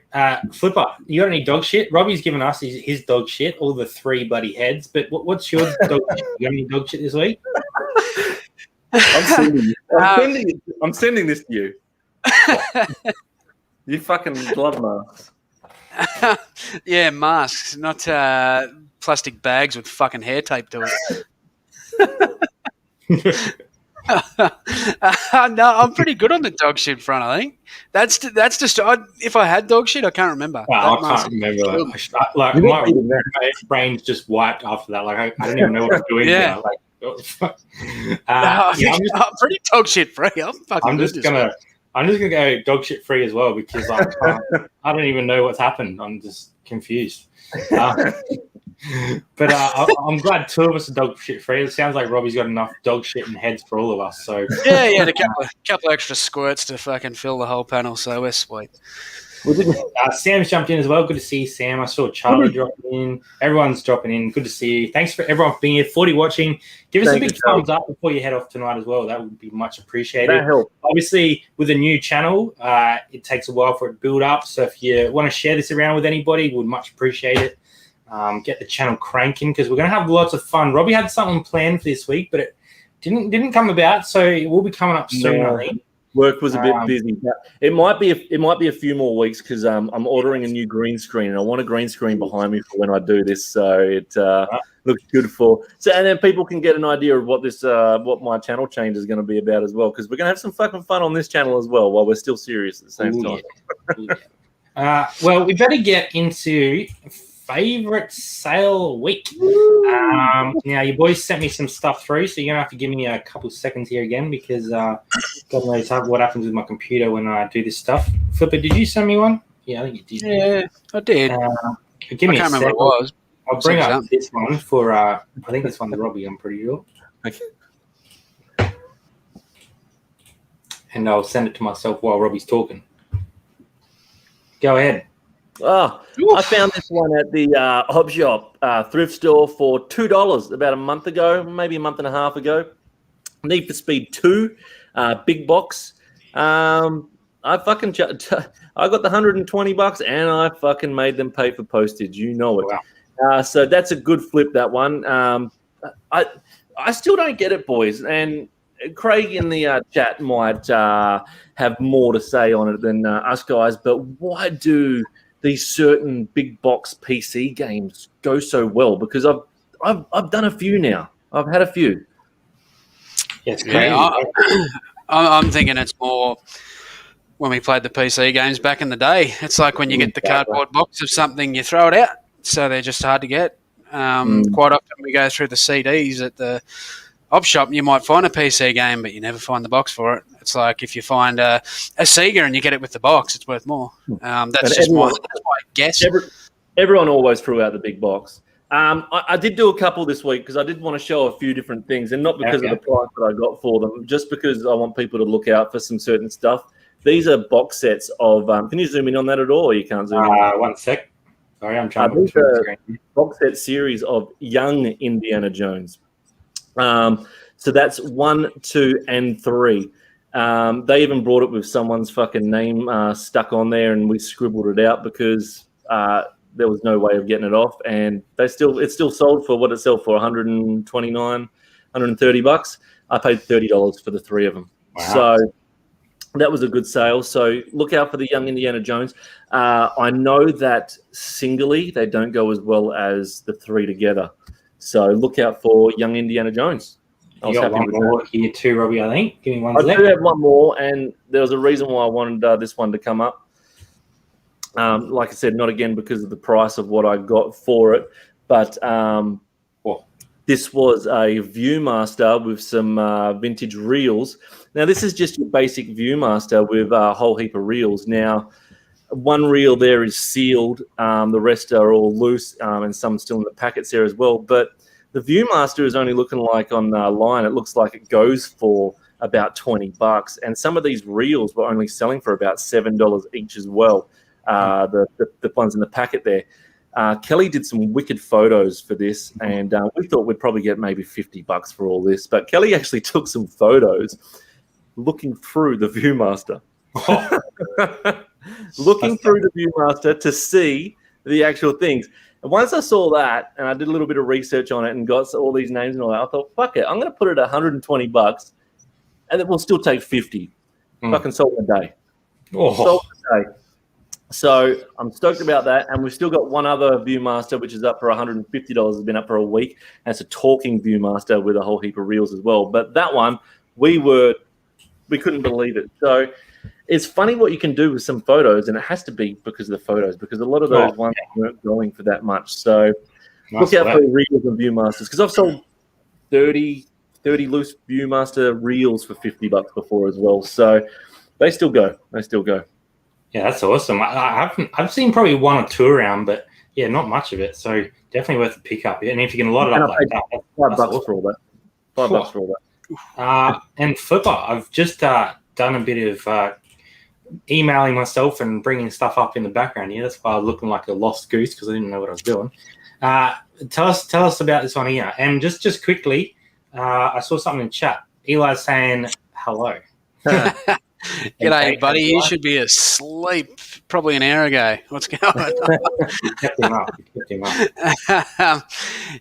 Flipper, you got any dog shit? Robbie's given us his dog shit, all the 3 bloody heads. But what's your dog shit? You got any dog shit this week? I'm sending this to you. You fucking love masks. Yeah, masks, not plastic bags with fucking hair tape to it. No, I'm pretty good on the dog shit front. I think that's just if I had dog shit, I can't remember. I can't remember. My brain's just wiped after that. Like I don't even know what I'm doing. Yeah. I'm pretty dog shit free. I'm just gonna go dog shit free as well because I don't even know what's happened. I'm just confused. But I'm glad two of us are dog shit free. It sounds like Robbie's got enough dog shit in heads for all of us. So yeah, a couple extra squirts to fucking fill the whole panel. So we're sweet. Sam's jumped in as well. Good to see you, Sam. I saw Charlie dropping in. Everyone's dropping in. Good to see you. Thanks for everyone for being here. 40 watching. Give us a big thumbs up before you head off tonight as well. That would be much appreciated. That helps. Obviously, with a new channel, it takes a while for it to build up. So if you want to share this around with anybody, we'd much appreciate it. Get the channel cranking because we're going to have lots of fun. Robbie had something planned for this week, but it didn't come about. So it will be coming up soon, I think. Work was a bit busy. It might be a few more weeks because I'm ordering a new green screen and I want a green screen behind me for when I do this. So it looks good and then people can get an idea of what my channel change is going to be about as well because we're going to have some fucking fun on this channel as well while we're still serious at the same time. Well, we better get into favorite sale week. Now your boys sent me some stuff through, so you're gonna have to give me a couple seconds here again because God knows what happens with my computer when I do this stuff. Flipper, did you send me one? Yeah, I think you did. Yeah, I did. Give me I can't remember what it was. I'll bring up this one for I think this one's Robbie, I'm pretty sure. Okay. And I'll send it to myself while Robbie's talking. Go ahead. Oh, I found this one at the Hob Shop thrift store for $2 about a month ago, maybe a month and a half ago. Need for Speed 2, big box. I got the $120 and I fucking made them pay for postage. You know it. Wow. So that's a good flip, that one. I still don't get it, boys. And Craig in the chat might have more to say on it than us guys, but why do these certain big box PC games go so well? Because I've done a few now. I've had a few. It's crazy. Yeah, I'm thinking it's more when we played the PC games back in the day. It's like when you get the cardboard box of something, you throw it out, so they're just hard to get. Quite often we go through the CDs at the op shop, you might find a PC game, but you never find the box for it. It's like if you find a Sega and you get it with the box, it's worth more. That's just my guess. Everyone always threw out the big box. I did do a couple this week because I did want to show a few different things, and not because of the price that I got for them, just because I want people to look out for some certain stuff. These are box sets of. Can you zoom in on that at all, or you can't zoom in? 1 sec. Sorry, I'm trying to look through the screen. Box set series of young Indiana Jones. So that's 1, 2, and 3. They even brought it with someone's fucking name stuck on there, and we scribbled it out because there was no way of getting it off. And it's still sold for what it sold for, $129, $130. I paid $30 for the 3 of them. Wow. So that was a good sale. So look out for the young Indiana Jones. I know that singly they don't go as well as the 3 together. So look out for young Indiana Jones. You got one more here too, Robbie, I think. Give me one I do have one more, and there was a reason why I wanted this one to come up. Like I said, not again because of the price of what I got for it, but this was a Viewmaster with some vintage reels. Now, this is just your basic Viewmaster with a whole heap of reels. Now, one reel there is sealed. The rest are all loose, and some still in the packets there as well. But the Viewmaster is only looking like on line. It looks like it goes for about $20, and some of these reels were only selling for about $7 each as well. The ones in the packet there. Kelly did some wicked photos for this, and we thought we'd probably get maybe $50 for all this. But Kelly actually took some photos looking through the Viewmaster. Looking through the Viewmaster to see the actual things. And once I saw that, and I did a little bit of research on it and got all these names and all that, I thought, fuck it, I'm going to put it at $120, and it will still take $50. Fucking sold in a day. Sold in a day. So I'm stoked about that, and we've still got one other Viewmaster, which is up for $150. It's been up for a week, and it's a talking Viewmaster with a whole heap of reels as well. But that one, we couldn't believe it. So it's funny what you can do with some photos, and it has to be because of the photos, because a lot of those ones weren't going for that much. So look out for reels and Viewmasters, because I've sold 30 loose Viewmaster reels for $50 before as well. So they still go. Yeah, that's awesome. I've seen probably one or two around, but yeah, not much of it. So definitely worth a pickup. And if you can lot it up like that, $5 for all that. $5 for all that. And Flipper, I've just done a bit of emailing myself and bringing stuff up in the background here. That's why I was looking like a lost goose, because I didn't know what I was doing. Tell us about this one here. And just quickly, I saw something in chat. Eli's saying hello. G'day, buddy. You should be asleep probably an hour ago. What's going on? Kept him up.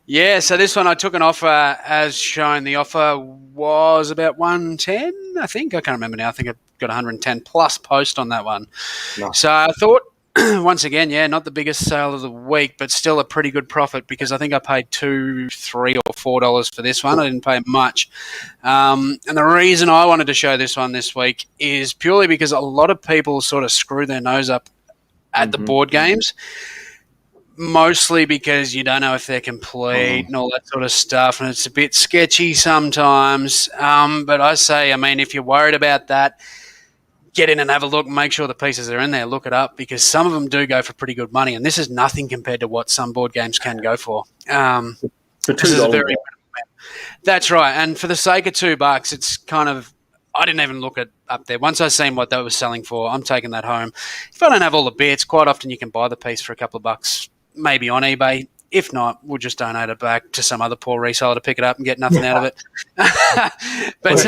Yeah, so this one I took an offer as shown. The offer was about 110, I think. I can't remember now. I think I've got 110 plus post on that one. Nice. So I thought, once again, yeah, not the biggest sale of the week, but still a pretty good profit, because I think I paid $2, $3, or $4 for this one. I didn't pay much. And the reason I wanted to show this one this week is purely because a lot of people sort of screw their nose up at the board games, mostly because you don't know if they're complete and all that sort of stuff, and it's a bit sketchy sometimes. But I say, I mean, if you're worried about that, get in and have a look and make sure the pieces are in there. Look it up, because some of them do go for pretty good money, and this is nothing compared to what some board games can go for. For $2. That's right. And for the sake of $2, it's kind of, I didn't even look it up there. Once I seen what that was selling for, I'm taking that home. If I don't have all the bits, quite often you can buy the piece for a couple of bucks, maybe on eBay. If not, we'll just donate it back to some other poor reseller to pick it up and get nothing out of it. But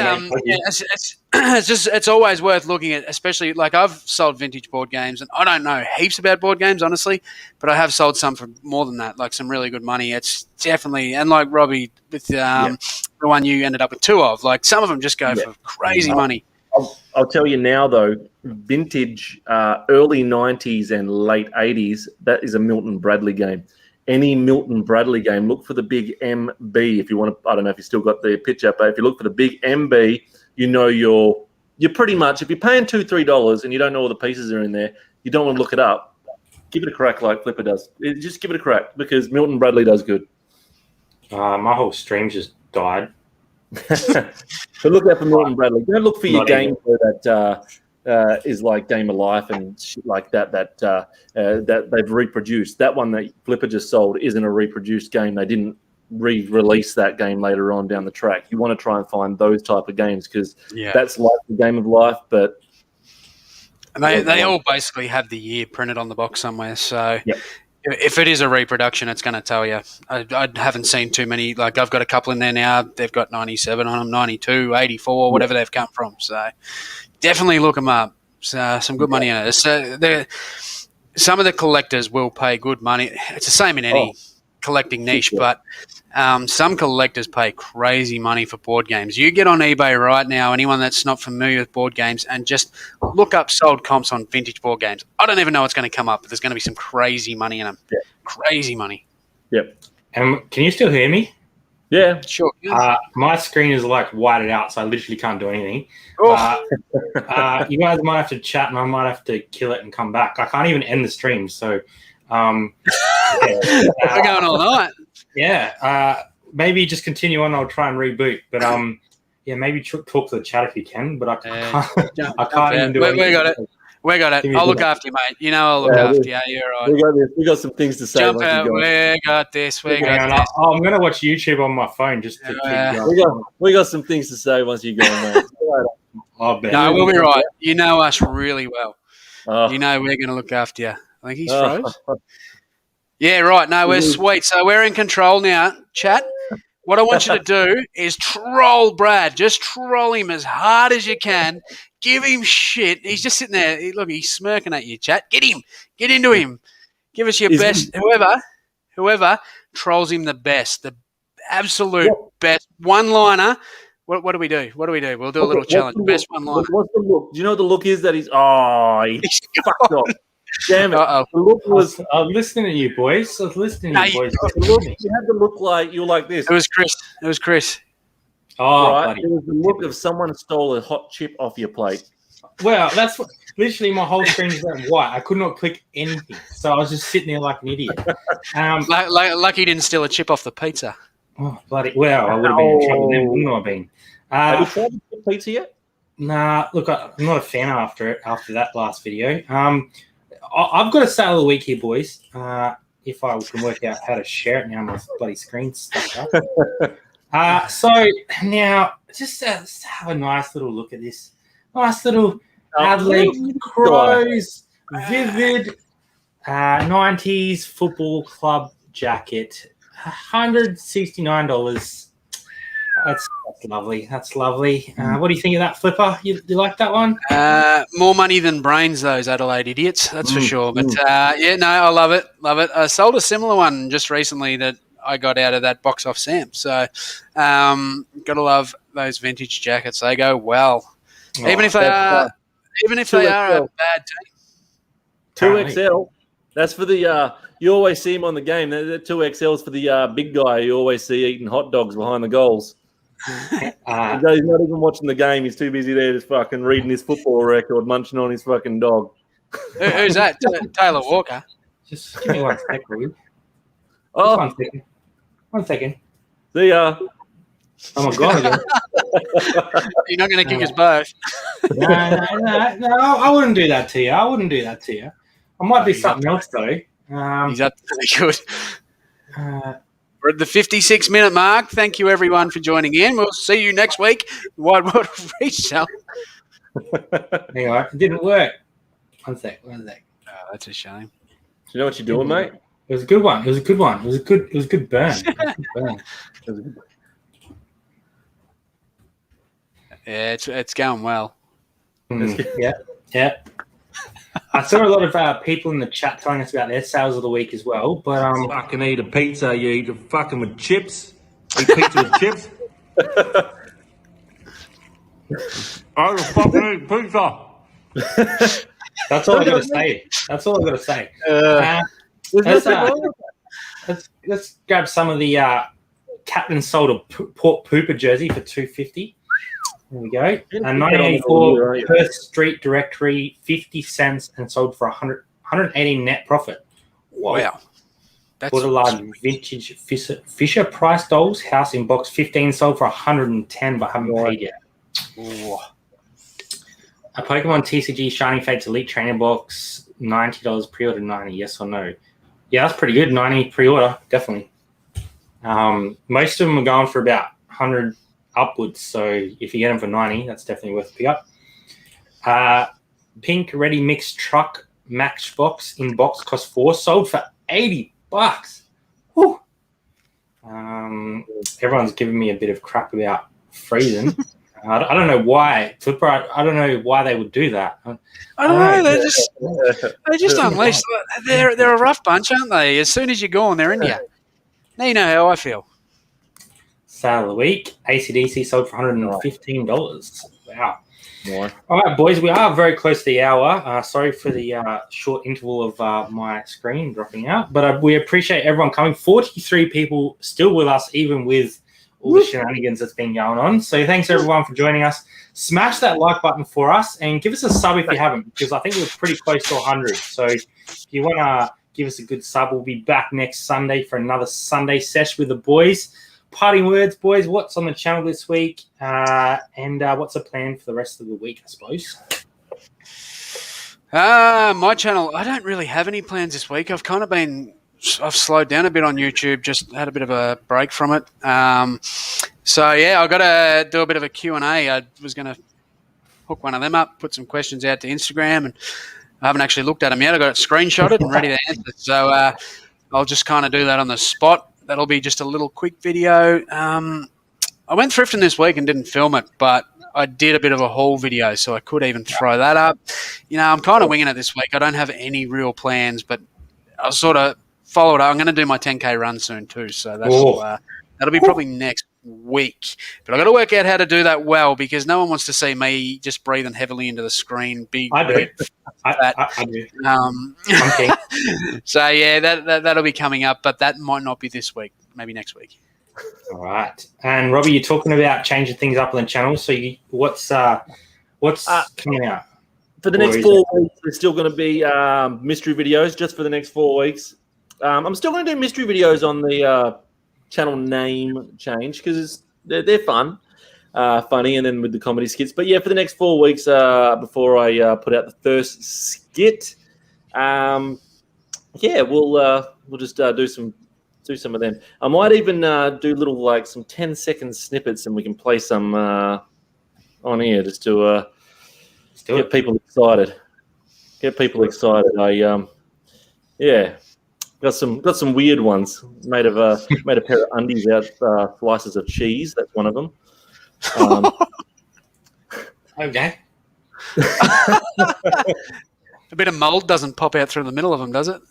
it's always worth looking at, especially like I've sold vintage board games, and I don't know heaps about board games, honestly, but I have sold some for more than that, like some really good money. It's definitely, and like Robbie with the one you ended up with two of, like some of them just go for crazy money. I'll tell you now, though, vintage early 90s and late 80s, that is a Milton Bradley game. Any Milton Bradley game, look for the big MB if you want to. I don't know if you still got the picture, but if you look for the big MB, you know you're pretty much, if you're paying $2, $3 and you don't know all the pieces are in there, you don't want to look it up. Give it a crack like Flipper does. Just give it a crack, because Milton Bradley does good. My whole stream just died. So look out for Milton Bradley. Don't look for your game that is like Game of Life and shit like that that they've reproduced. That one that Flipper just sold isn't a reproduced game. They didn't re-release that game later on down the track. You want to try and find those type of games, because that's like the Game of Life, but and they all basically have the year printed on the box somewhere. So if it is a reproduction, it's going to tell you. I haven't seen too many. Like I've got a couple in there now. They've got 97 on them, 92, 84, whatever they've come from. So definitely look them up. Some good money in it. So some of the collectors will pay good money. It's the same in any collecting niche, but some collectors pay crazy money for board games. You get on eBay right now, anyone that's not familiar with board games, and just look up sold comps on vintage board games. I don't even know what's going to come up, but there's going to be some crazy money in them. Yeah. Crazy money. Yep. Can you still hear me? Yeah, sure. My screen is like whited out, so I literally can't do anything. You guys might have to chat, and I might have to kill it and come back. I can't even end the stream, so we're going all night. Yeah, maybe just continue on. I'll try and reboot, but maybe talk to the chat if you can. But I can't even do it. We got it. I'll look after you, mate. You know I'll look after you. You're right. We got some things to say. Jump out. We got this. I'm going to watch YouTube on my phone just to keep going. We got some things to say once you go, mate. I bet. No, we'll be right. You know us really well. You know we're going to look after you. I think he's froze. Yeah, right. No, we're sweet. So we're in control now, chat. What I want you to do is troll Brad. Just troll him as hard as you can. Give him shit. He's just sitting there. Look, he's smirking at you, chat. Get him. Get into him. Give us your best. Whoever trolls him the best, the absolute best one-liner. What do we do? We'll do a little challenge. Best one-liner. What's the look? Do you know what the look is that he's fucked up. Damn it. Uh-oh. The look was... I'm listening to you, boys. You had to look like... You were like this. It was Chris. Oh, right? bloody. It was the look of someone stole a hot chip off your plate. Well, that's what literally my whole screen just went white. I could not click anything, so I was just sitting there like an idiot. Lucky you didn't steal a chip off the pizza. Oh, bloody! Well, I would have been in trouble then, wouldn't I have been? Have you tried the chip pizza yet? Nah, look, I'm not a fan after that last video. I've got a sale of the week here, boys. If I can work out how to share it now, my bloody screen's stuck up. So now, just have a nice little look at this. Nice little Adelaide Crows vivid 90s football club jacket. $169. That's lovely. That's lovely. What do you think of that, Flipper? You like that one? More money than brains, those Adelaide idiots. That's for sure. But yeah, no, I love it. Love it. I sold a similar one just recently that I got out of that box off Sam. So gotta love those vintage jackets. They go well. Even if they are a bad team. 2XL. That's for the you always see him on the game. The 2XL's for the big guy you always see eating hot dogs behind the goals. He's not even watching the game. He's too busy there just fucking reading his football record, munching on his fucking dog. Who's that? Taylor Walker. Just give me 1 second, Ruby. Oh, 1 second. 1 second. See ya. Oh my god! Again. You're not going to kick us both. No, I wouldn't do that to you. I might do something else though. He's up to really good. We're at the 56-minute mark. Thank you, everyone, for joining in. We'll see you next week. Wide World of Reselling. Anyway, it didn't work. One sec. Oh, that's a shame. Do you know what you're doing, mate? It was a good one. It was a good one. It was a good burn. Yeah, it's going well. Yeah. I saw a lot of people in the chat telling us about their sales of the week as well. But fucking eat a pizza. You eat it fucking with chips. Eat pizza with chips. I fucking eat pizza. That's all I got to say. Let's grab some of the Captain sold a Port Pooper jersey for $250. There we go. And 1984 Perth Street Directory, 50 cents, and sold for 180 net profit. Wow. That's What a large vintage Fisher Price Dolls House in box 15 sold for 110 but haven't paid yet. Ooh. A Pokemon TCG Shining Fates Elite Trainer box, $90 pre-order, 90, yes or no? Yeah, that's pretty good. 90 pre-order, definitely. Most of them are going for about 100 upwards, so if you get them for 90, that's definitely worth a pick up. Pink Ready Mix Truck Matchbox in box cost 4, sold for $80. Woo. Everyone's giving me a bit of crap about freezing. I don't know why, Flipper. I don't know why they would do that. I don't know. They just unleash. They're a rough bunch, aren't they? As soon as you're gone, they're in you. Now you know how I feel. Sale of the week. AC/DC sold for $115. Wow. More. All right, boys. We are very close to the hour. Sorry for the short interval of my screen dropping out, but we appreciate everyone coming. 43 people still with us, even with all the shenanigans that's been going on. So thanks, everyone, for joining us. Smash that like button for us and give us a sub if you haven't, because I think we're pretty close to 100. So if you want to give us a good sub, we'll be back next Sunday for another Sunday sesh with the boys. Parting words, boys. What's on the channel this week? And what's the plan for the rest of the week, I suppose? My channel, I don't really have any plans this week. I've slowed down a bit on YouTube, just had a bit of a break from it. So, yeah, I've got to do a bit of a Q&A. I was going to hook one of them up, put some questions out to Instagram, and I haven't actually looked at them yet. I've got it screenshotted and ready to answer. So I'll just kind of do that on the spot. That'll be just a little quick video. I went thrifting this week and didn't film it, but I did a bit of a haul video, so I could even throw that up. You know, I'm kind of winging it this week. I don't have any real plans, but I'll sort of follow it up. I'm going to do my 10K run soon too, so that'll be probably next week. But I've got to work out how to do that well, because no one wants to see me just breathing heavily into the screen. I do. I do. So, yeah, that'll be coming up, but that might not be this week. Maybe next week. All right. And Robbie, you're talking about changing things up on the channel. So what's coming out? For the next 4 weeks, there's still going to be mystery videos just for the next 4 weeks. I'm still going to do mystery videos on the channel name change because they're fun, funny, and then with the comedy skits. But yeah, for the next 4 weeks before I put out the first skit, we'll just do some of them. I might even do little like some 10-second snippets, and we can play some on here just to get people excited. Got some weird ones made a pair of undies out slices of cheese. That's one of them. Okay. A bit of mold doesn't pop out through the middle of them, does it?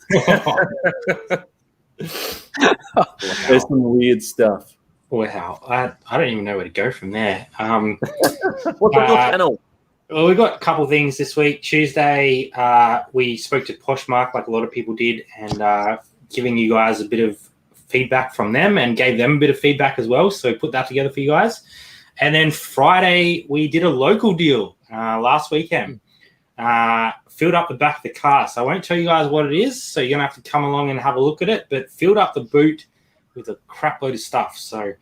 There's some weird stuff. Wow. I don't even know where to go from there. What's on your channel? Well, we've got a couple of things this week. Tuesday, we spoke to Poshmark like a lot of people did, and giving you guys a bit of feedback from them and gave them a bit of feedback as well. So put that together for you guys. And then Friday, we did a local deal last weekend. Filled up the back of the car. So I won't tell you guys what it is. So you're going to have to come along and have a look at it. But filled up the boot with a crap load of stuff. So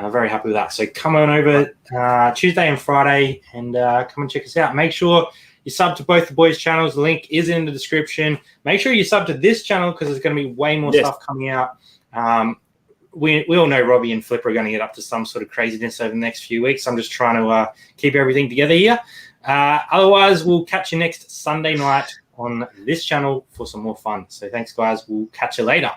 very happy with that. So come on over Tuesday and Friday and come and check us out. Make sure you sub to both the boys' channels. The link is in the description. Make sure you sub to this channel because there's going to be way more stuff coming out. We all know Robbie and Flipper are going to get up to some sort of craziness over the next few weeks. I'm just trying to keep everything together here. Otherwise, we'll catch you next Sunday night on this channel for some more fun. So thanks, guys. We'll catch you later.